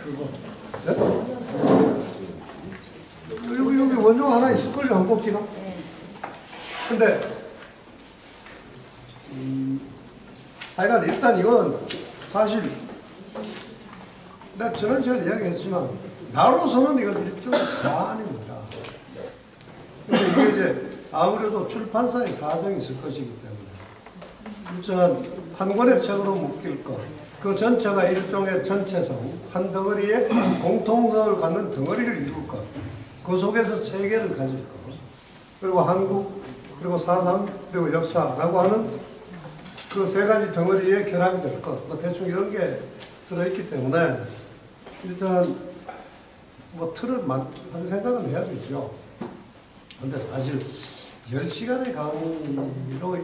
네? 여기 원종 하나 있을걸요, 한 꼭지가? 근데, 하여간 일단 이건 사실, 내가 지난 시간에 이야기했지만, 나로서는 이건 일종의 과안입니다. 근데 이게 이제 아무래도 출판사의 사정이 있을 것이기 때문에, 일단 한 권의 책으로 묶일 것, 그 전체가 일종의 전체성, 한 덩어리의 공통성을 갖는 덩어리를 이룰 것, 그 속에서 세계를 가질 것, 그리고 한국, 그리고 사상, 그리고 역사라고 하는 그 세 가지 덩어리의 결합이 될 것, 뭐 대충 이런 게 들어있기 때문에 일단 뭐 틀을 한 생각은 해야 되죠. 근데 사실 10시간의 강의로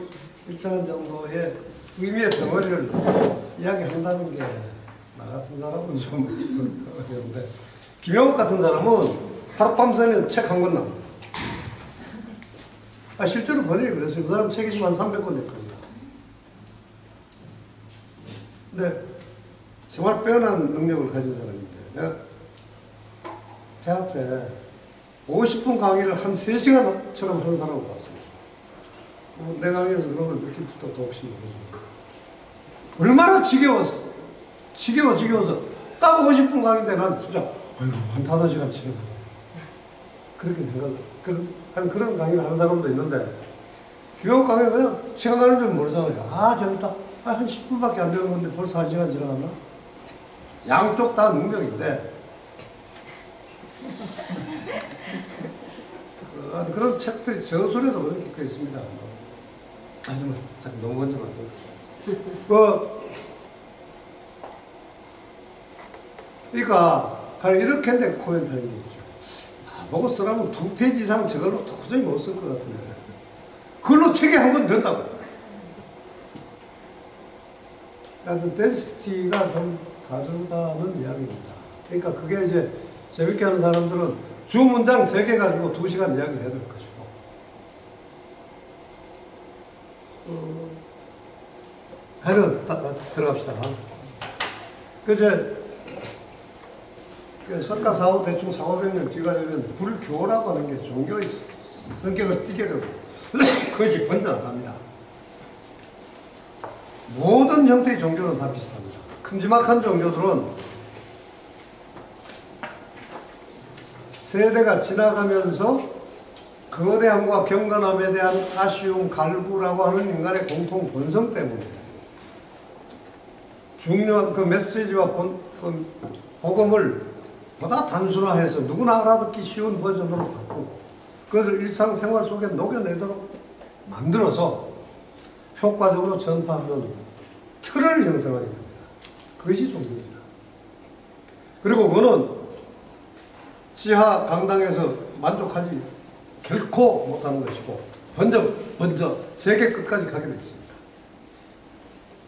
일정한 정도의 의미의 덩어리를 이야기한다는 게 나 같은 사람은 좀 어려운데, 김영욱 같은 사람은 하룻밤새면 책 한 권 나옵니다. 실제로 번역이 그랬어요. 그 사람 책이 한 300권 됐거든요. 근데 정말 빼어난 능력을 가진 사람인데, 내가 대학 때 50분 강의를 한 3시간처럼 하는 사람을 봤어요. 내 강의에서 그런 걸 느낄 수도 없이 얼마나 지겨워서 딱 50분 강의인데 난 진짜 한 5시간 치는 거야. 그렇게 그런 강의를 하는 사람도 있는데, 교육 강의는 그냥 시간 가는 줄 모르잖아요. 재밌다. 한 10분밖에 안 되는 건데 벌써 1시간 지나갔나? 양쪽 다 능력인데, 그런 책들이 저술에도 그렇게 꽤 있습니다. 하지만 너무 먼저 만들었어요. 그러니까 이렇게 내 코멘트 하는 게 있죠. 나보고 쓰라면 2페이지 이상 저걸로 도저히 못 쓸 것 같은데 그걸로 책이 한 권 된다고. 하여튼 덴시티가 좀 다르다는 이야기입니다. 그러니까 그게 이제 재밌게 하는 사람들은 주 문장 3개 가지고 2시간 이야기를 해야 될 것이고, 하여튼 들어갑시다. 석가 사후 대충 400~500년 뒤가 되면 불교라고 하는 게 종교의 성격을 띠게 되고 그것이 번져나갑니다. 모든 형태의 종교는 다 비슷합니다. 큼지막한 종교들은 세대가 지나가면서 거대함과 경건함에 대한 아쉬움, 갈구라고 하는 인간의 공통 본성 때문에 중요한 그 메시지와 복음을 보다 단순화해서 누구나 알아듣기 쉬운 버전으로 바꾸고 그것을 일상생활 속에 녹여내도록 만들어서 효과적으로 전파하는 틀을 형성하게 됩니다. 그것이 종교입니다. 그리고 그거는 지하 강당에서 만족하지 결코 못하는 것이고 먼저 세계 끝까지 가게 되어 있습니다.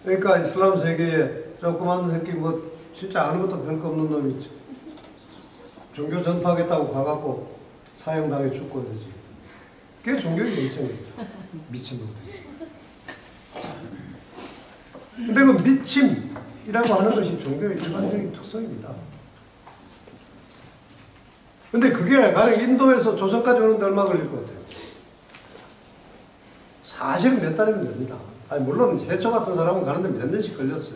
그러니까 이슬람 세계에 조그마한 새끼 진짜 아는 것도 별거 없는 놈이 종교 전파하겠다고 가갖고 사형당해 죽고 그러지. 그게 종교의 열정입니다. 미친놈들. 근데 그 미침이라고 하는 것이 종교의 일반적인 특성입니다. 근데 그게 가령 인도에서 조선까지 오는데 얼마 걸릴 것 같아요? 사실은 몇 달이면 됩니다. 물론 해초 같은 사람은 가는데 몇 년씩 걸렸어요.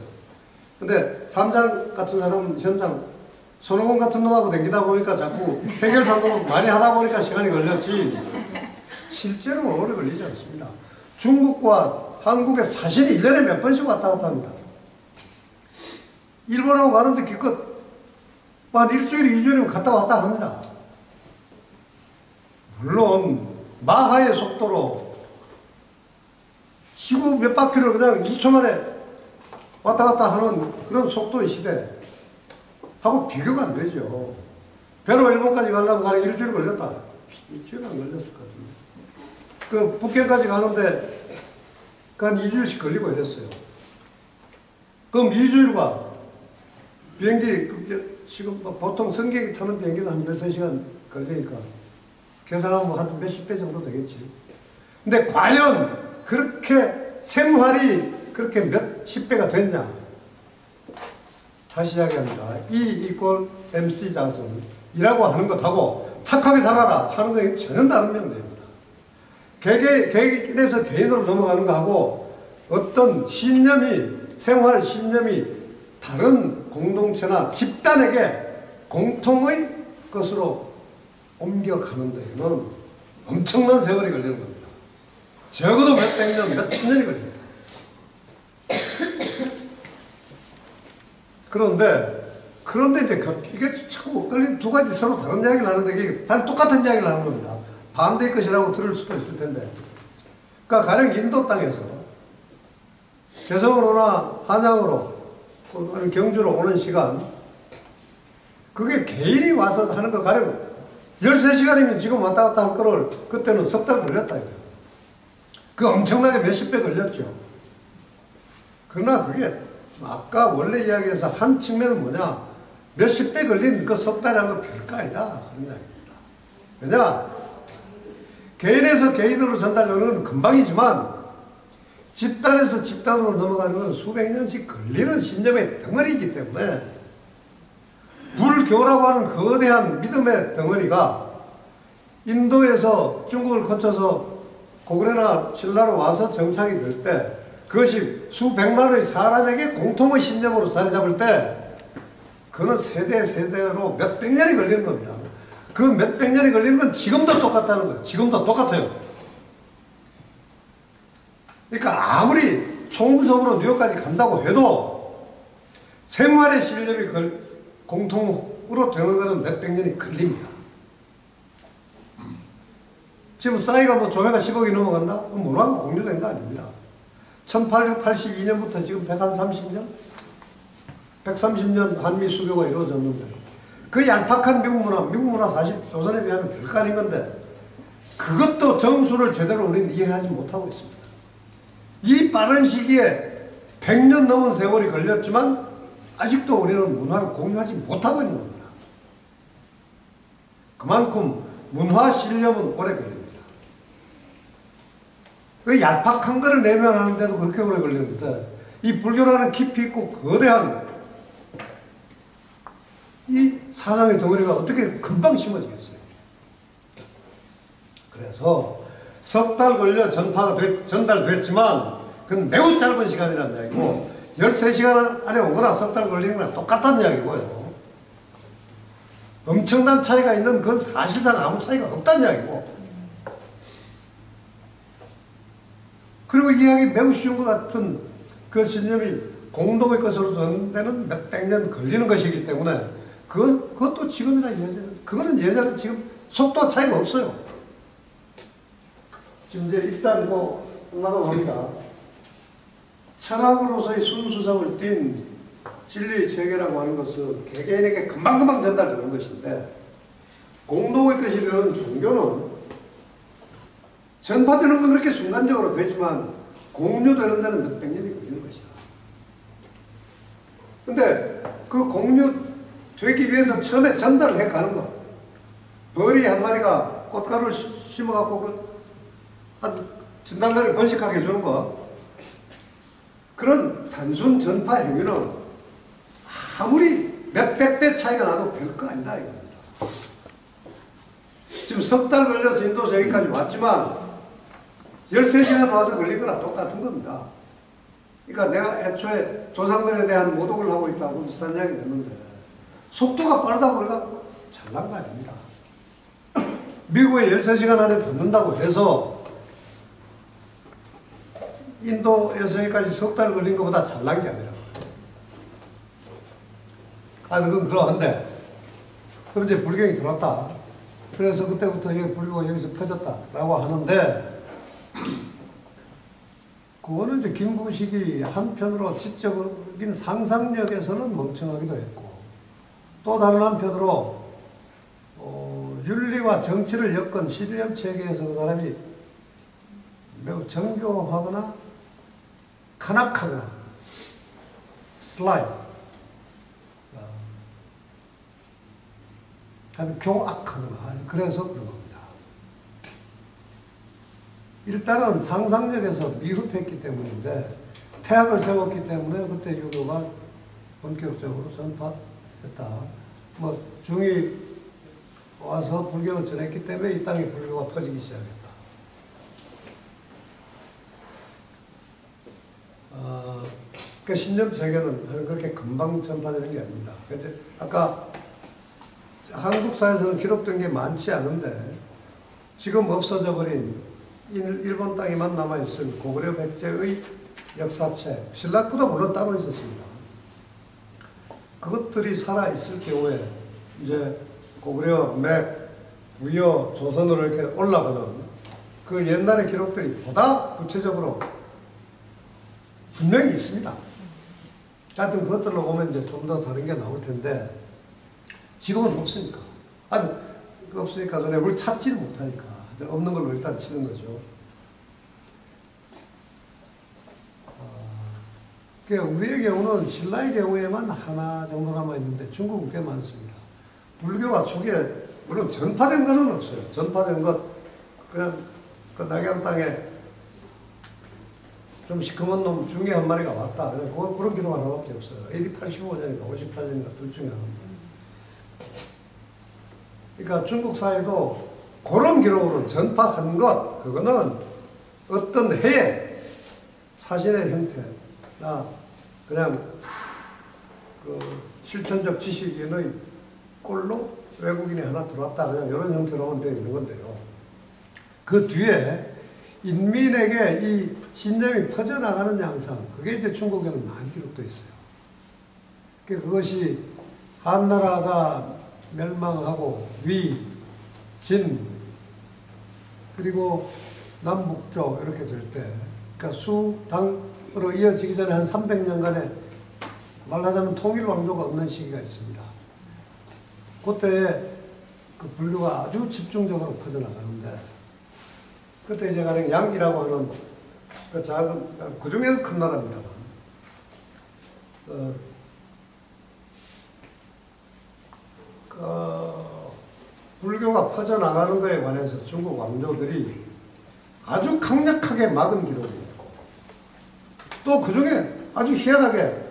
근데 삼장 같은 사람은 현장 손오공 같은 놈하고 댕기다 보니까 자꾸 해결사도 많이 하다 보니까 시간이 걸렸지 실제로는 오래 걸리지 않습니다. 중국과 한국의 사실이 1년에 몇 번씩 왔다 갔다 합니다. 일본하고 가는데 기껏 한 일주일, 2주일이면 갔다 왔다 합니다. 물론 마하의 속도로 지구 몇 바퀴를 그냥 2초 만에 왔다 갔다 하는 그런 속도의 시대 하고 비교가 안 되죠. 배로 일본까지 가려면 한 일주일 걸렸다. 일주일 안 걸렸을 것 같은데. 그 북경까지 가는데 한 2주일씩 걸리고 이랬어요. 그럼 2주일과 비행기, 지금 보통 승객이 타는 비행기는 한 13시간 걸리니까 계산하면 한 몇십 배 정도 되겠지. 근데 과연 그렇게 생활이 그렇게 몇십 배가 됐냐? 다시 이야기합니다. E 이퀄 MC 자손이라고 하는 것하고 착하게 살아라 하는 것이 전혀 다른 명제입니다. 개개인에서 개인으로 넘어가는 것하고 어떤 신념이, 생활 신념이 다른 공동체나 집단에게 공통의 것으로 옮겨가는 데에는 엄청난 세월이 걸리는 겁니다. 적어도 몇백 년, 몇천 년이 걸립니다. 그런데 이제 이게 자꾸 엇갈린 두 가지 서로 다른 이야기를 하는데 이게 단 똑같은 이야기를 하는 겁니다. 반대의 것이라고 들을 수도 있을 텐데. 그러니까 가령 인도 땅에서 개성으로나 한양으로 또는 경주로 오는 시간, 그게 개인이 와서 하는 거 가령 13시간이면 지금 왔다 갔다 할 거를 그때는 석 달 걸렸다 이거예요. 그 엄청나게 몇십 배 걸렸죠. 그러나 그게 아까 원래 이야기에서 한 측면은 뭐냐, 몇십 배 걸린 그 석 달이란 거 별거 아니다 그런 이야기입니다. 왜냐, 개인에서 개인으로 전달하는 건 금방이지만 집단에서 집단으로 넘어가는 건 수백 년씩 걸리는 신념의 덩어리이기 때문에 불교라고 하는 거대한 믿음의 덩어리가 인도에서 중국을 거쳐서 고구려나 신라로 와서 정착이 될 때 그것이 수백만의 사람에게 공통의 신념으로 자리 잡을 때 그는 세대로 몇백 년이 걸리는 겁니다. 그 몇백 년이 걸리는 건 지금도 똑같다는 거예요. 지금도 똑같아요. 그러니까 아무리 총무석으로 뉴욕까지 간다고 해도 생활의 신념이 공통으로 되는 것은 몇백 년이 걸립니다. 지금 싸이가 뭐 조회가 10억이 넘어간다? 그건 문화가 공유된 거 아닙니다. 1882년부터 지금 130년? 130년 한미 수교가 이루어졌는데 그 얄팍한 미국 문화 사실 조선에 비하면 별거 아닌 건데 그것도 정수를 제대로 우리는 이해하지 못하고 있습니다. 이 빠른 시기에 100년 넘은 세월이 걸렸지만 아직도 우리는 문화를 공유하지 못하고 있는 겁니다. 그만큼 문화 신념은 오래 걸립니다. 그 얄팍한 거를 내면하는데도 그렇게 오래 걸리는데 이 불교라는 깊이 있고 거대한 이 사상의 덩어리가 어떻게 금방 심어지겠어요. 그래서 석 달 걸려 전달됐지만 그건 매우 짧은 시간이라는 이야기고 13시간 안에 오거나 석 달 걸리는 거랑 똑같다는 이야기고요. 엄청난 차이가 있는 건 사실상 아무 차이가 없다는 이야기고, 그리고 이해하기 매우 쉬운 것 같은 그 신념이 공동의 것으로 되는 데는 몇백 년 걸리는 것이기 때문에 그것도 지금이나 그거는 예전에 지금 속도 차이가 없어요. 지금 이제 일단 뭐 나가봅니다. 철학으로서의 순수성을 띤 진리의 체계라고 하는 것은 개개인에게 금방금방 전달되는 것인데 공동의 것이 되는 종교는 전파되는 건 그렇게 순간적으로 되지만 공유되는 데는 몇백 년이 걸리는 것이다. 근데 그 공유되기 위해서 처음에 전달을 해가는 것, 벌이 한 마리가 꽃가루를 심어갖고 한 진달래를 번식하게 해주는 것, 그런 단순 전파 행위는 아무리 몇백 배 차이가 나도 별거 아니다 이겁니다. 지금 석 달 걸려서 인도에서 여기까지 왔지만 13시간 와서 걸린 거랑 똑같은 겁니다. 그러니까 내가 애초에 조상들에 대한 모독을 하고 있다고 비슷한 이야기가 됐는데 속도가 빠르다고 우리가 잘난 거 아닙니다. 미국에 13시간 안에 닿는다고 해서 인도에서 여기까지 석 달 걸린 것보다 잘난 게 아니라. 그건 그러한데, 그럼 이제 불경이 들어왔다. 그래서 그때부터 불교가 여기서 퍼졌다라고 하는데, 그거는 이제 김구식이 한편으로 지적인 상상력에서는 멍청하기도 했고, 또 다른 한편으로, 윤리와 정치를 엮은 신념 체계에서 그 사람이 매우 정교하거나 간악하거나 슬라임, 교악하거나 그래서 그런 겁니다. 일단은 상상력에서 미흡했기 때문인데 태학을 세웠기 때문에 그때 유교가 본격적으로 전파했다. 뭐 중이 와서 불교를 전했기 때문에 이 땅에 불교가 퍼지기 시작했다. 그 신념 세계는 그렇게 금방 전파되는 게 아닙니다. 아까 한국사에서는 기록된 게 많지 않은데 지금 없어져 버린 일본 땅에만 남아있을 고구려 백제의 역사책, 신라구도 물론 따로 있었습니다. 그것들이 살아있을 경우에 이제 고구려, 맥, 부여, 조선으로 이렇게 올라가는 그 옛날의 기록들이 보다 구체적으로 분명히 있습니다. 하여튼 그것들로 보면 이제 좀 더 다른 게 나올 텐데 지금은 없으니까. 아니, 없으니까 전에 뭘 찾지를 못하니까. 없는 걸로 일단 치는 거죠. 그러니까 우리의 경우는 신라의 경우에만 하나 정도 남아있는데 중국은 꽤 많습니다. 불교가 초기에 물론 전파된 거는 없어요. 전파된 것 그냥 그 낙양 땅에 좀 시커먼 놈 중에 한 마리가 왔다. 그런 기록 하나밖에 없어요. AD 85년인가 58년인가 둘 중에 하나입니다. 그러니까 중국 사회도 그런 기록으로 전파한 것, 그거는 어떤 해에 사실의 형태나 그냥 그 실천적 지식인의 꼴로 외국인이 하나 들어왔다. 그냥 이런 형태로만 되어 있는 건데요. 그 뒤에 인민에게 이 신념이 퍼져나가는 양상, 그게 이제 중국에는 많이 기록되어 있어요. 그것이 한나라가 멸망하고 위, 진, 그리고 남북조 이렇게 될 때, 그러니까 수당으로 이어지기 전에 한 300년간의 말하자면 통일왕조가 없는 시기가 있습니다. 그때 그 불교가 아주 집중적으로 퍼져나가는데, 그때 이제 가령 양이라고 하는 그 작은, 그 중에는 큰 나라입니다만, 불교가 퍼져나가는 것에 관해서 중국 왕조들이 아주 강력하게 막은 기록이 있고, 또 그 중에 아주 희한하게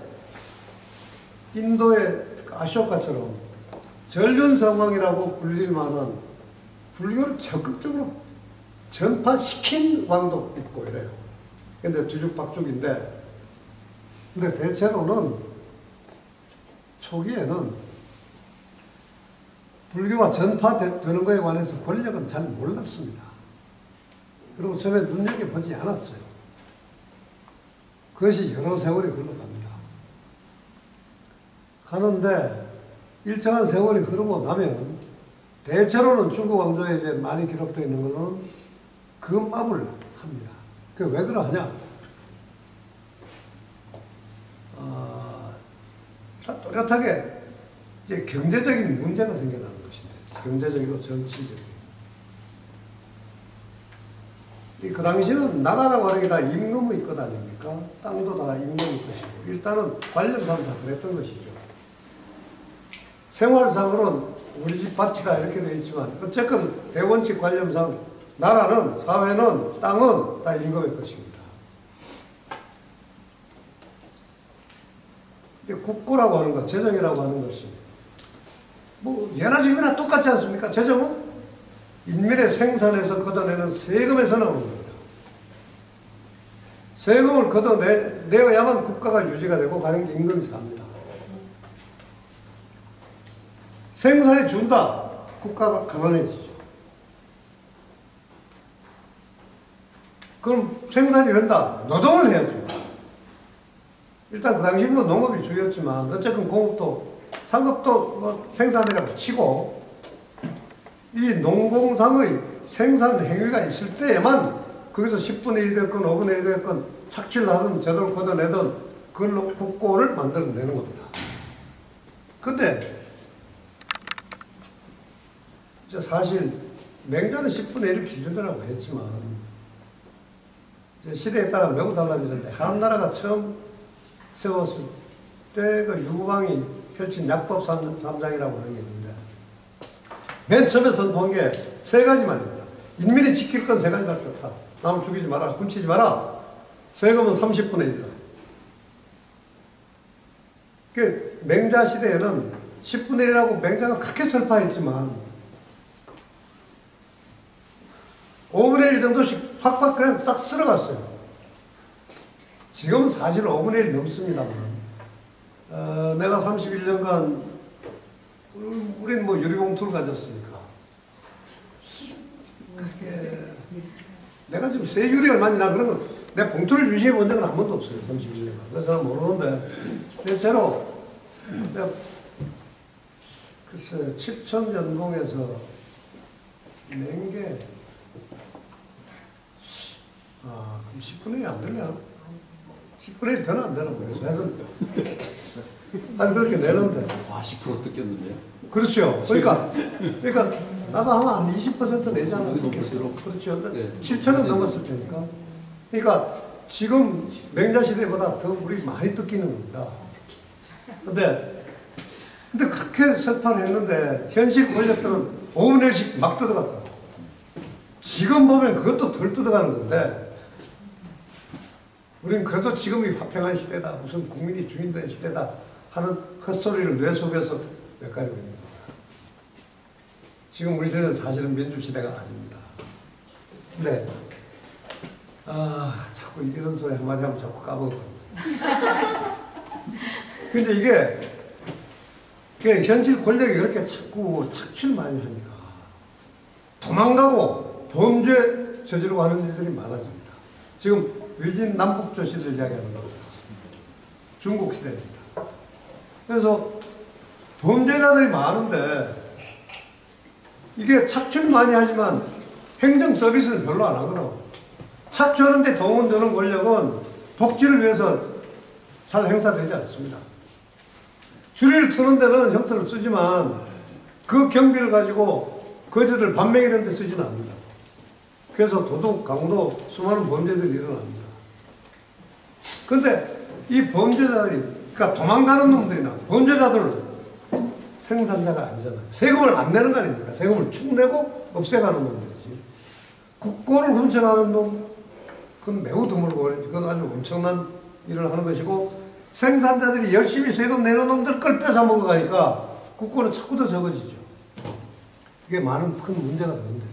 인도의 아쇼카처럼 전륜성왕이라고 불릴 만한 불교를 적극적으로 전파시킨 왕도 있고 이래요. 근데 뒤죽박죽인데, 근데 대체로는 초기에는 불교가 전파되는 것에 관해서 권력은 잘 몰랐습니다. 그리고 처음에 눈여겨보지 않았어요. 그것이 여러 세월이 흘러갑니다. 가는데 일정한 세월이 흐르고 나면 대체로는 중국 왕조에 이제 많이 기록되어 있는 것은 금압을 합니다. 그 왜 그러하냐? 또렷하게 이제 경제적인 문제가 생겨나는 것인데, 경제적이고 정치적인. 그 당시는 나라라고 하는 게 다 임금의 것 아닙니까? 땅도 다 임금의 것이고, 일단은 관련상 다 그랬던 것이죠. 생활상으로는 우리 집 밭이다 이렇게 되어 있지만, 어쨌든 대원칙 관념상 나라는, 사회는, 땅은 다 임금의 것입니다. 국고라고 하는 것, 재정이라고 하는 것이 뭐 예나 지금이나 똑같지 않습니까? 재정은 인민의 생산에서 걷어내는 세금에서 나오는 겁니다. 세금을 걷어내어야만 국가가 유지가 되고 가는 게 임금이 삽니다. 생산해 준다, 국가가 가난해지죠. 그럼 생산이 된다, 노동을 해야죠. 일단 그 당시 뭐 농업이 주였지만 어쨌든 공업도 상업도 뭐 생산이라고 치고, 이 농공상의 생산 행위가 있을 때에만 거기서 10분의 1 됐건 5분의 1 됐건 착취를 하든 제대로 걷어내든 그걸로 국고를 만들어내는 겁니다. 근데 사실 맹자는 10분의 1을 기준이라고 했지만 이제 시대에 따라 매우 달라지는데, 한나라가 처음 세웠을 때 그 유광이 펼친 약법 3장이라고 하는 게 있는데, 맨 처음에 선포한 게 세 가지만입니다. 인민이 지킬 건 세 가지밖에 없다. 남 죽이지 마라, 훔치지 마라, 세금은 30분의 1이다. 그 맹자 시대에는 10분의 1이라고 맹자가 그렇게 설파했지만 5분의 1 정도씩 팍팍 그냥 싹 쓸어갔어요. 지금은 사실 5분의 1 넘습니다만 내가 31년간 우리는 뭐 유리봉투를 가졌으니까 그게 내가 지금 세율이 얼마나 그런 건 내 봉투를 유지해 본 적은 한 번도 없어요. 31년간. 그래서 모르는데 대체로 내가 글쎄 7천 연봉에서 낸 게 그럼 10분의 1이 안 되냐? 10분의 1 되나 안 되나 모르겠어요. 아니 그렇게 내는데 40% 뜯겼는데요? 그렇죠. 그러니까 나도 아마 한 20% 내잖아. 그렇죠. 네. 7천은 넘었을 테니까. 그러니까 지금 맹자 시대보다 더 우리 많이 뜯기는 겁니다. 근데 그렇게 설파를 했는데 현실 권력들은 5분의 1씩 막 뜯어갔다. 지금 보면 그것도 덜 뜯어가는 건데 우리는 그래도 지금이 화평한 시대다. 무슨 국민이 주인된 시대다 하는 헛소리를 뇌 속에서 몇 가지 있는 겁니다. 지금 우리 세대는 사실은 민주시대가 아닙니다. 네. 자꾸 이런 소리 한마디 하면 자꾸 까먹어. 근데 이게 현실 권력이 그렇게 자꾸 착취를 많이 하니까 도망가고 범죄 저지르고 하는 일들이 많아집니다. 지금 위진 남북조 시대를 이야기하는 겁니다. 중국 시대입니다. 그래서 범죄자들이 많은데 이게 착취를 많이 하지만 행정 서비스는 별로 안 하거든요. 착취하는데 도움을 주는 권력은 복지를 위해서 잘 행사되지 않습니다. 주리를 트는 데는 형태를 쓰지만 그 경비를 가지고 거지들 밥 먹이는 데 쓰지는 않습니다. 그래서 도둑, 강도, 수많은 범죄들이 일어납니다. 그런데 이 범죄자들이, 그러니까 도망가는 놈들이나 범죄자들은 생산자가 아니잖아요. 세금을 안 내는 거 아닙니까? 세금을 축 내고 없애가는 놈들이지. 국고를 훔쳐가는 놈, 그건 매우 드물고, 그건 아주 엄청난 일을 하는 것이고, 생산자들이 열심히 세금 내는 놈들 걸 뺏어 먹어가니까 국고는 자꾸 더 적어지죠. 이게 많은 큰 문제가 되는데.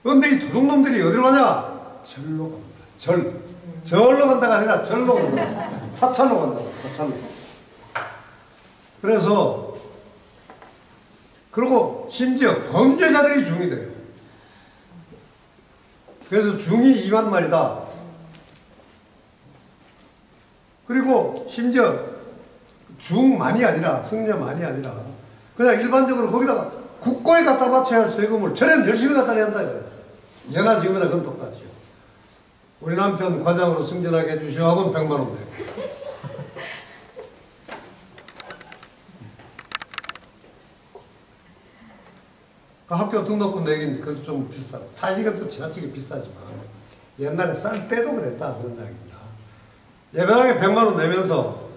그런데 이 도둑놈들이 어디로 가냐? 절로 갑니다. 절로 간다가 아니라 절로 간다. 사찰로 간다. 사찰로. 그래서 그리고 심지어 범죄자들이 중이 돼요. 그래서 중이 2만 마리다. 그리고 심지어 중만이 아니라 승려만이 아니라 그냥 일반적으로 거기다가 국고에 갖다 바쳐야 할 세금을 저런 열심히 갖다 낸다 이거예요. 예나 지금이나 그건 똑같죠. 우리 남편 과장으로 승진하게 해주시오 하고는 100만 원 돼요. 그 학교 등록금 내긴 그것도 좀 비싸. 사실 이것도 지나치게 비싸지만 옛날에 쌀 때도 그랬다 그런 이야기입니다. 예배당에 100만 원 내면서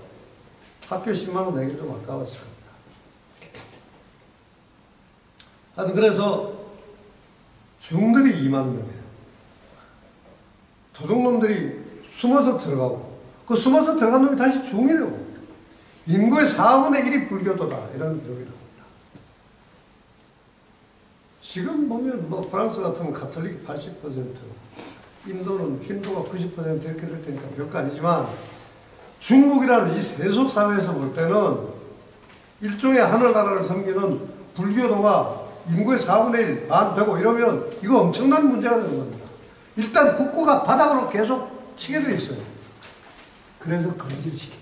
학교 10만 원 내기 좀 아까웠을 겁니다. 하여튼 그래서 중들이 2만 명이에요. 도둑놈들이 숨어서 들어가고 그 숨어서 들어간 놈이 다시 중이라고. 인구의 4분의 1이 불교도다 이런 기록이 나옵니다. 지금 보면 뭐 프랑스 같은 가톨릭 80%, 인도는 힌두가 90% 이렇게 될 테니까 별거 아니지만 중국이라는 이 세속 사회에서 볼 때는 일종의 하늘나라를 섬기는 불교도가 인구의 4분의 1, 반 되고 이러면 이거 엄청난 문제가 되는 겁니다. 일단 국고가 바닥으로 계속 치게 돼 있어요. 그래서 금지를 시킵니다.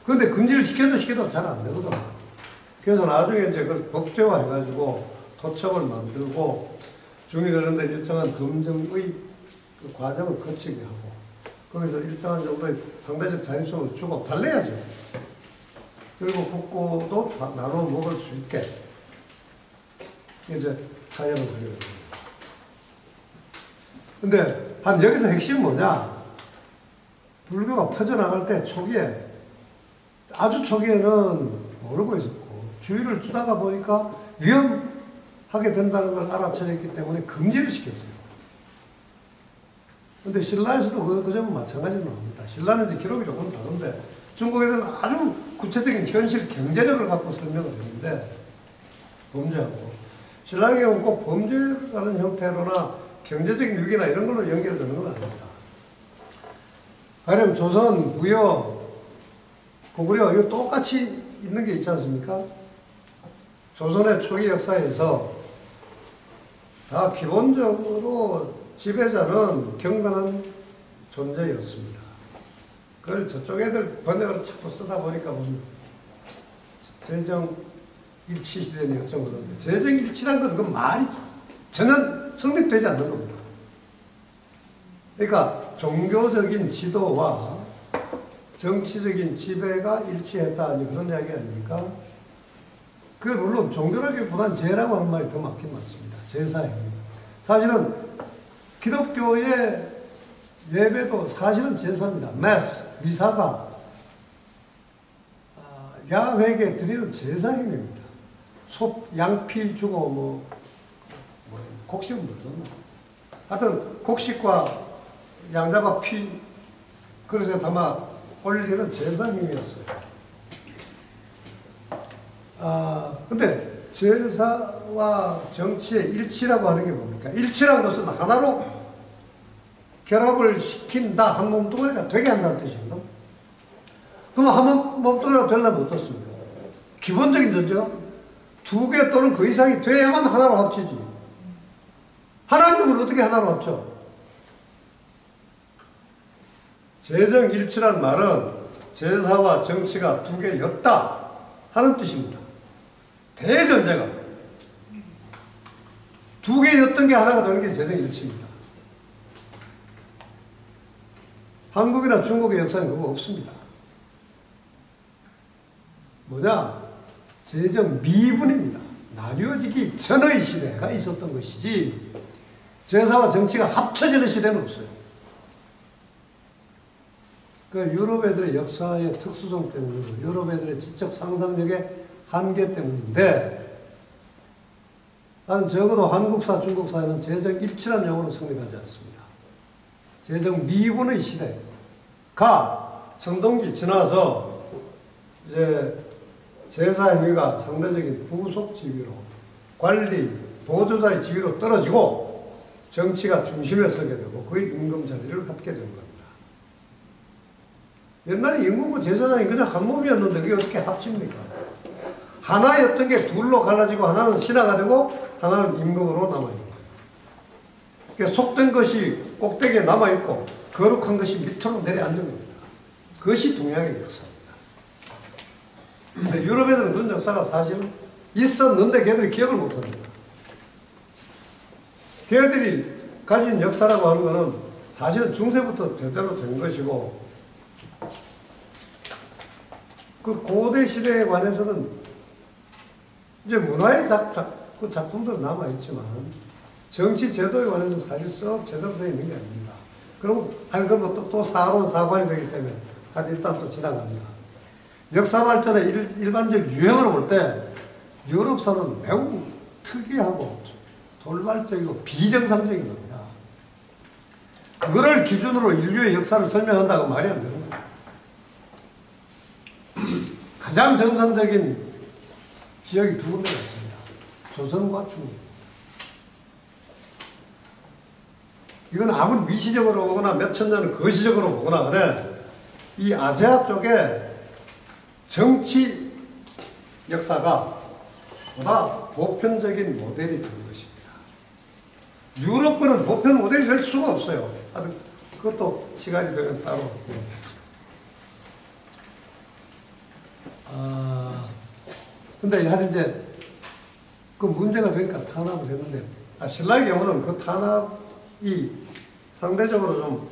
그런데 금지를 시켜도 잘 안 되거든. 그래서 나중에 이제 그걸 법제화 해가지고 토첩을 만들고 중이 되는데 일정한 검증의 그 과정을 거치게 하고 거기서 일정한 정도의 상대적 자율성을 주고 달래야죠. 그리고 국고도 나눠 먹을 수 있게 이제 타협을 하게 됩니다. 근데 여기서 핵심은 뭐냐? 불교가 퍼져나갈 때 초기에 아주 초기에는 모르고 있었고 주의를 주다가 보니까 위험하게 된다는 걸 알아차렸기 때문에 금지를 시켰어요. 근데 신라에서도 그 점은 마찬가지로 나옵니다. 신라는 이제 기록이 조금 다른데 중국에서는 아주 구체적인 현실 경제력을 갖고 설명을 했는데 범죄하고 신라의 경우는 꼭 범죄라는 형태로나 경제적인 위기나 이런 걸로 연결되는 건 아닙니다. 가령 조선, 부여, 고구려 이거 똑같이 있는 게 있지 않습니까? 조선의 초기 역사에서 다 기본적으로 지배자는 경건한 존재였습니다. 그걸 저쪽 애들 번역을 자꾸 쓰다 보니까 무슨 재정 일치 시대니 어쩌고 그러는데 재정 일치란 건 그 말이 전혀 성립되지 않는 겁니다. 그러니까 종교적인 지도와 정치적인 지배가 일치했다 그런 이야기 아닙니까? 그 물론 종교라기보다는 제라고 하는 말이 더 맞긴 맞습니다. 제사예요. 사실은 기독교의 예배도 사실은 제사입니다. 메스, 미사가 야훼에게 드리는 제사 행위입니다. 양피 주고 곡식은 뭐죠? 하여튼 곡식과 양잡아 피 그릇에 담아 올리는 제사 행위였어요. 근데 제사와 정치의 일치라고 하는 게 뭡니까? 일치라는 것은 하나로 결합을 시킨다. 한 몸뚱아리가 되게 한다는 뜻입니다. 그럼 한 몸뚱아리가 되려면 어떻습니까? 기본적인 존재가 두 개 또는 그 이상이 돼야만 하나로 합치지. 하나님을 어떻게 하나로 합쳐? 재정일치란 말은 제사와 정치가 두 개였다 하는 뜻입니다. 대전제가 두 개였던 게 하나가 되는 게 재정일치입니다. 한국이나 중국의 역사는 그거 없습니다. 뭐냐? 재정 미분입니다. 나뉘어지기 전의 시대가 있었던 것이지 제사와 정치가 합쳐지는 시대는 없어요. 그 유럽 애들의 역사의 특수성 때문에 유럽 애들의 지적 상상력의 한계 때문인데 나는 적어도 한국사, 중국사에는 재정 일치라는 용어는 성립하지 않습니다. 재정 미분의 시대가 청동기 지나서 이제 제사 행위가 상대적인 부속 지위로 관리, 보조자의 지위로 떨어지고 정치가 중심에 서게 되고 거의 임금 자리를 갖게 되는 겁니다. 옛날에 임금과 제사장이 그냥 한 몸이었는데 그게 어떻게 합칩니까? 하나였던 게 둘로 갈라지고 하나는 신하가 되고 하나는 임금으로 남아있는 거예요. 그러니까 속된 것이 꼭대기에 남아있고 거룩한 것이 밑으로 내려앉은 겁니다. 그것이 동양의 역사입니다. 근데 유럽 애들은 그런 역사가 사실은 있었는데 걔들이 기억을 못합니다. 걔들이 가진 역사라고 하는 것은 사실은 중세부터 제대로 된 것이고 그 고대 시대에 관해서는 이제 문화의 그 작품들은 남아있지만 정치 제도에 관해서 사실 썩 제대로 되어 있는 게 아닙니다. 그리고 그럼 또 사론 사관이 되기 때문에 일단 또 지나갑니다. 역사 발전의 일반적 유형으로 볼 때 유럽사는 매우 특이하고 돌발적이고 비정상적인 겁니다. 그거를 기준으로 인류의 역사를 설명한다고 말이 안 되는 거예요. 가장 정상적인 지역이 두 군데가 있습니다. 조선과 중국. 이건 아무리 미시적으로 보거나 몇천 년을 거시적으로 보거나 그래 이 아시아 쪽에 정치 역사가 보다 보편적인 모델이 된 것입니다. 유럽 거는 보편 모델이 될 수가 없어요. 그것도 시간이 되면 따로. 근데 하여튼 이제 그 문제가 되니까 탄압을 했는데 신라의 경우는 그 탄압이 상대적으로 좀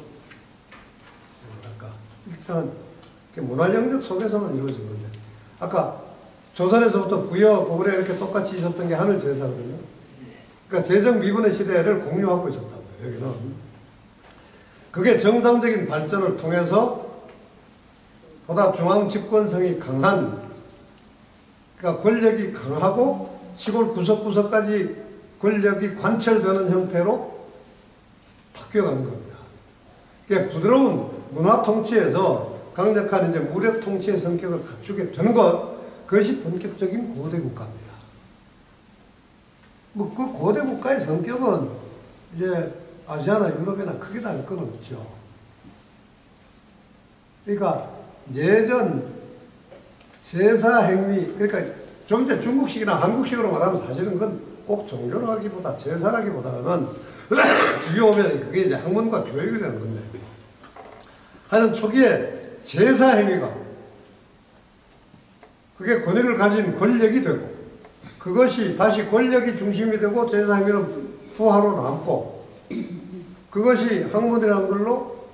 뭐랄까 일정한 문화 영역 속에서만 이루어진 건데 아까 조선에서부터 부여, 고구려 이렇게 똑같이 있었던 게 하늘 제사거든요. 그러니까 재정 미분의 시대를 공유하고 있었다고요. 여기는 그게 정상적인 발전을 통해서 보다 중앙 집권성이 강한 그러니까 권력이 강하고 시골 구석구석까지 권력이 관철되는 형태로 바뀌어가는 겁니다. 부드러운 문화 통치에서 강력한 이제 무력 통치의 성격을 갖추게 되는 그것이 본격적인 고대 국가입니다. 뭐 그 고대 국가의 성격은 이제 아시아나 유럽이나 크게 다를 건 없죠. 그러니까 예전 제사 행위, 그러니까 좀 이제 중국식이나 한국식으로 말하면 사실은 그건 꼭 종교라기보다 제사라기보다는 주요하면 그게 이제 학문과 교육이 되는 건데, 하여튼 초기에 제사 행위가 그게 권위를 가진 권력이 되고, 그것이 다시 권력이 중심이 되고 제사 행위는 부하로 남고, 그것이 학문이라는 걸로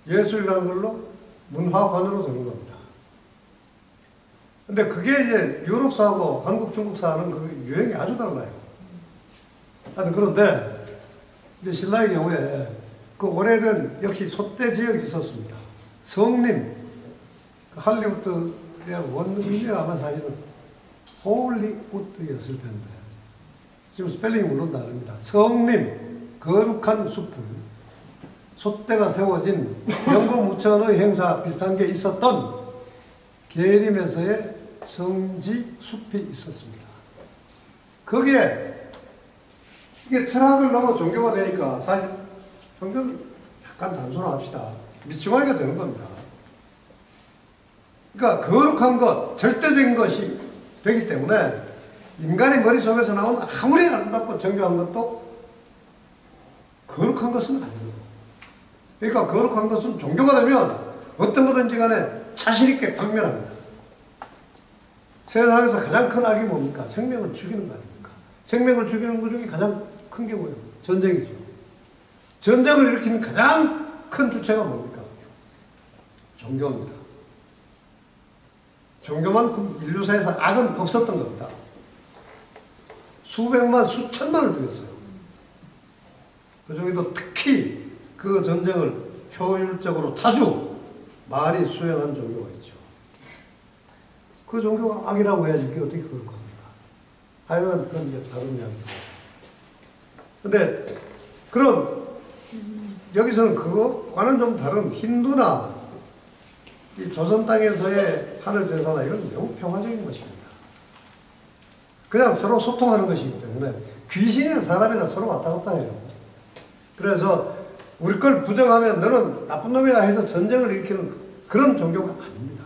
예술이라는 걸로 문화관으로 되는 겁니다. 근데 그게 이제 유럽사하고 한국, 중국사는 그 유행이 아주 달라요. 하여튼 그런데 이제 신라의 경우에 그 오래된 역시 소대 지역이 있었습니다. 성림, 그 할리우드의 원룸이 아마 사실은 홀리우드였을 텐데, 지금 스펠링이 물론 다릅니다. 성림, 거룩한 숲을, 소대가 세워진 영고무천의 행사 비슷한 게 있었던 계림에서의 성지 숲이 있었습니다. 거기에 이게 철학을 넘어 종교가 되니까 사실 종교는 약간 단순화합시다. 미치광이가 되는 겁니다. 그러니까 거룩한 것, 절대적인 것이 되기 때문에 인간의 머릿속에서 나온 아무리 아름답고 정교한 것도 거룩한 것은 아니에요. 그러니까 거룩한 것은 종교가 되면 어떤 거든지 간에 자신있게 박멸합니다. 세상에서 가장 큰 악이 뭡니까? 생명을 죽이는 거 아닙니까? 생명을 죽이는 것 중에 가장 큰 게 뭐예요? 전쟁이죠. 전쟁을 일으키는 가장 큰 주체가 뭡니까? 종교입니다. 종교만큼 인류사에서 악은 없었던 겁니다. 수백만, 수천만을 죽였어요. 그 중에도 특히 그 전쟁을 효율적으로 자주 많이 수행한 종교가 있죠. 그 종교가 악이라고 해야지 그게 어떻게 그럴 겁니까? 하여간 그건 이제 다른 이야기죠. 근데 그럼 여기서는 그것과는 좀 다른 힌두나 이 조선 땅에서의 하늘 제사나 이건 매우 평화적인 것입니다. 그냥 서로 소통하는 것이기 때문에 귀신이나 사람이나 서로 왔다 갔다 해요. 그래서 우리 걸 부정하면 너는 나쁜 놈이다 해서 전쟁을 일으키는 그런 종교가 아닙니다.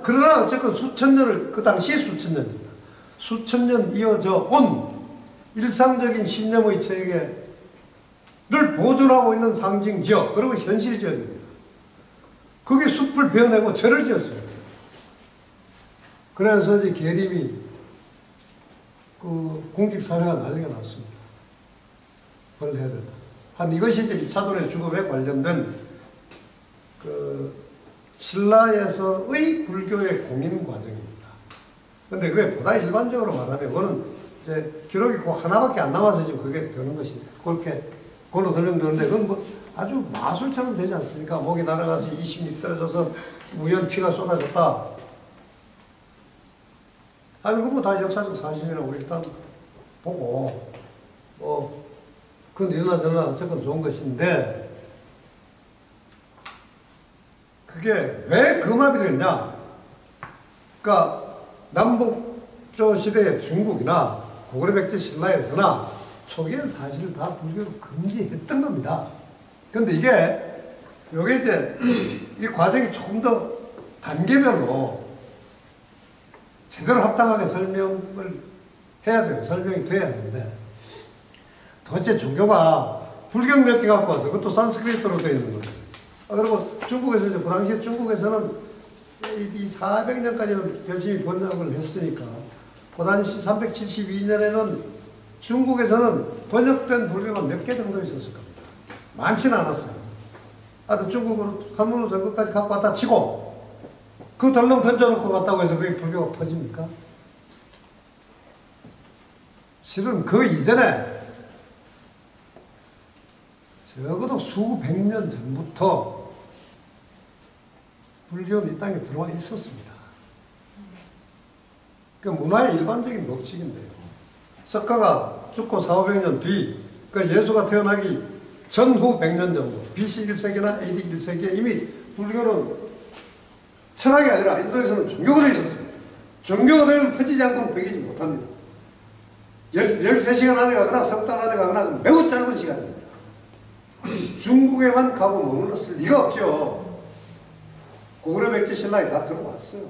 그러나 어쨌든 수천 년을, 그 당시에 수천 년입니다. 수천 년 이어져 온 일상적인 신념의 체계를 보존하고 있는 상징 지역, 그리고 현실 지역입니다. 거기 숲을 베어내고 절을 지었습니다. 그래서 이제 계림이 그 공직사회가 난리가 났습니다. 그걸 해야 된다. 이것이 이제 이차돈의 죽음에 관련된 그 신라에서의 불교의 공인 과정입니다. 근데 그게 보다 일반적으로 말하면, 그거는 이제 기록이 그 하나밖에 안 남아서 지금 그게 되는 것이, 그렇게, 그걸로 설명되는데, 그건 뭐 아주 마술처럼 되지 않습니까? 목이 날아가서 20m 떨어져서 우연 피가 쏟아졌다. 아니, 그거 다 역사적 사실이라고 일단 보고, 그건 이러나 저러나 어쨌건 좋은 것인데, 그게 왜 금합이 됐냐? 그러니까 남북조 시대의 중국이나 고구려 백제 신라에서나 초기엔 사실 다 불교를 금지했던 겁니다. 근데 이게 이제 이 과정이 조금 더 단계별로 제대로 합당하게 설명을 해야 돼요. 설명이 돼야 하는데, 도대체 종교가 불경 몇 개 갖고 와서 그것도 산스크리트로 되어 있는 거예요. 그리고 중국에서 이제 그 당시에 중국에서는 이 400년까지는 열심히 번역을 했으니까, 그 당시 372년에는 중국에서는 번역된 불교가 몇 개 정도 있었을 겁니다. 많지는 않았어요. 하여튼 중국으로 한문으로 된 것까지 갖고 왔다 치고, 그 덜렁 던져놓고 갔다고 해서 그게 불교가 퍼집니까? 실은 그 이전에 적어도 수백 년 전부터 불교는 이 땅에 들어와 있었습니다. 그 문화의 일반적인 법칙인데요. 석가가 죽고 400~500년 뒤, 그 예수가 태어나기 전후 100년 정도, BC 1세기나 AD 1세기에 이미 불교는 철학이 아니라 인도에서는 종교가 되어 있었어요. 종교가 되면 퍼지지 않고는 배기지 못합니다. 13시간 안에 가거나 석 달 안에 가거나 매우 짧은 시간입니다. 중국에만 가고 머물렀을 리가 없죠. 고구려 백제 신라에 다 들어왔어요.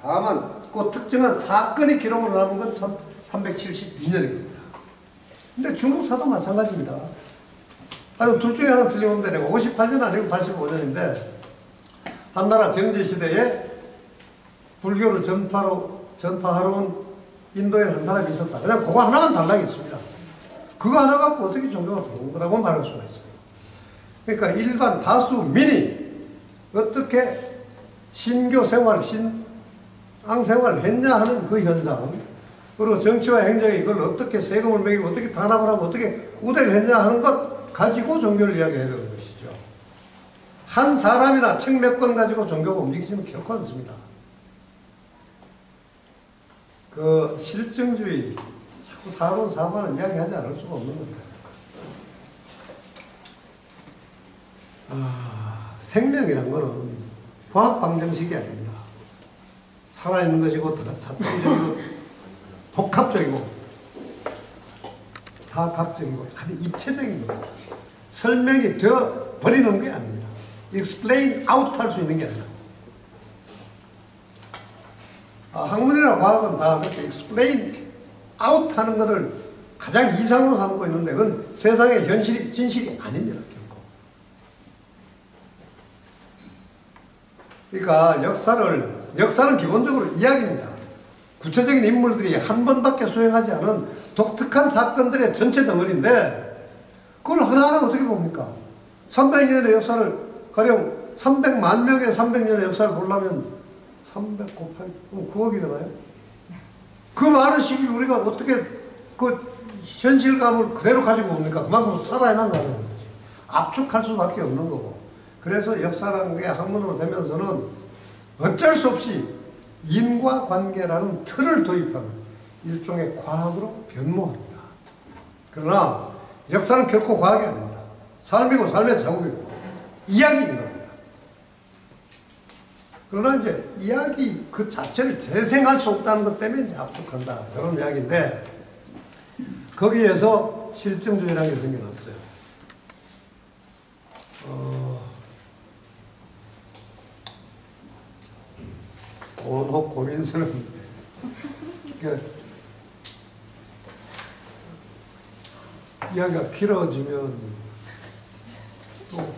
다만 그 특정한 사건이 기록으로 남은 건 372년입니다. 근데 중국사도 마찬가지입니다. 둘 중에 하나 틀림없는데 내가 58년 아니고 85년인데 한나라 경제시대에 불교를 전파하러 온 인도에 한 사람이 있었다. 그냥 그거 하나만 달라고 있습니다. 그거 하나 갖고 어떻게 종교가 들어온 거라고 말할 수가 있어요. 그러니까 일반 다수민이 어떻게 신교 생활, 신앙 생활을 했냐 하는 그 현상, 그리고 정치와 행정이 이걸 어떻게 세금을 매기고 어떻게 단합을 하고 어떻게 우대를 했냐 하는 것 가지고 종교를 이야기해야 되는 것이죠. 한 사람이나 책 몇 권 가지고 종교가 움직이지는 결코 않습니다. 그 실증주의, 자꾸 사론 사반을 이야기하지 않을 수가 없는 겁니다. 생명이란 거는 과학 방정식이 아닙니다. 살아있는 것이고 자충적이고 복합적이고 다각적이고 아주 입체적인 겁니다. 설명이 되어 버리는 게 아닙니다. explain out 할 수 있는 게 아니라. 학문이나 과학은 다 그렇게 explain out 하는 것을 가장 이상으로 삼고 있는데 그건 세상의 현실이, 진실이 아닙니다. 결코. 그러니까 역사는 기본적으로 이야기입니다. 구체적인 인물들이 한 번밖에 수행하지 않은 독특한 사건들의 전체 덩어리인데 그걸 하나하나 어떻게 봅니까? 300년의 역사를 가령 300만 명의 300년의 역사를 보려면 300 곱하기 9억이잖아요. 그 많은 시기를 우리가 어떻게 그 현실감을 그대로 가지고 봅니까? 그만큼 살아야만 가는 거지. 압축할 수밖에 없는 거고. 그래서 역사라는 게 학문으로 되면서는 어쩔 수 없이 인과관계라는 틀을 도입하는 일종의 과학으로 변모합니다. 그러나 역사는 결코 과학이 아닙니다. 삶이고 삶의 자국이고 이야기인 겁니다. 그러나 이제 이야기 그 자체를 재생할 수 없다는 것 때문에 이제 압축한다. 이런 이야기인데 거기에서 실증주의라는 게 생겨났어요. 온혹 고민스러운 이야기가 길어지면 또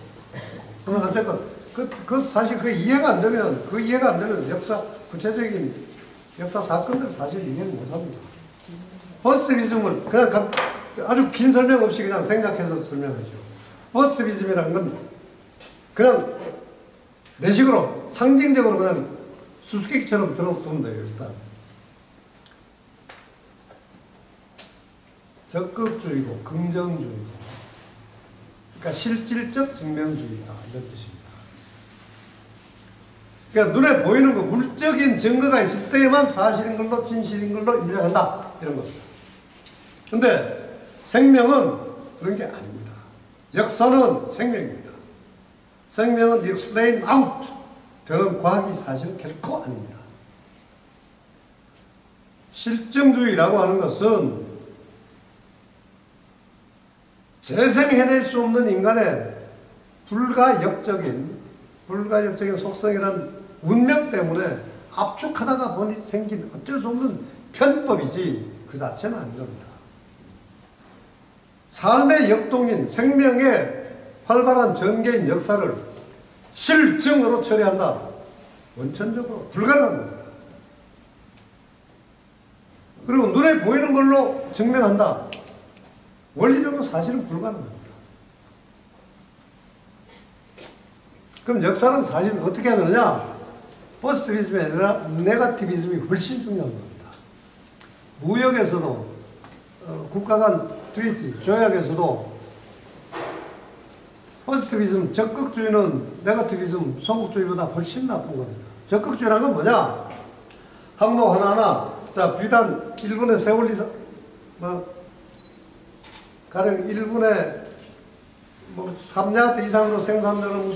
그러나 어쨌건 사실 그 이해가 안 되면 구체적인 역사 사건들 사실 이해를 못 합니다. 포지티비즘을 그냥 아주 긴 설명 없이 그냥 생각해서 설명하죠. 포지티비즘이라는 건 그냥 내식으로 상징적으로 그냥 수수께끼처럼 들어두면 돼요. 일단 적극주의고 긍정주의고 그러니까 실질적 증명주의다 이런 뜻입니다. 그러니까 눈에 보이는 거 물적인 증거가 있을 때에만 사실인 걸로 진실인 걸로 인정한다 이런 겁니다. 근데 생명은 그런 게 아닙니다. 역사는 생명입니다. 생명은 explain out 되는 과학이 사실은 결코 아닙니다. 실증주의라고 하는 것은 재생해낼 수 없는 인간의 불가역적인 속성이란 운명 때문에 압축하다가 보니 생긴 어쩔 수 없는 편법이지 그 자체는 아닌 겁니다. 삶의 역동인 생명의 활발한 전개인 역사를 실증으로 처리한다. 원천적으로 불가능한 겁니다. 그리고 눈에 보이는 걸로 증명한다. 원리적으로 사실은 불가능합니다. 그럼 역사는 사실 어떻게 하느냐? 포지티비즘이 아니라 네거티비즘이 훨씬 중요한 겁니다. 무역에서도 국가 간 트리티, 조약에서도 포지티비즘, 적극주의는 네거티비즘, 소극주의보다 훨씬 나쁜 겁니다. 적극주의라는 건 뭐냐? 항로 하나하나, 자, 비단 1분의 세월리, 가령 1분의 뭐 3야드 이상으로 생산되는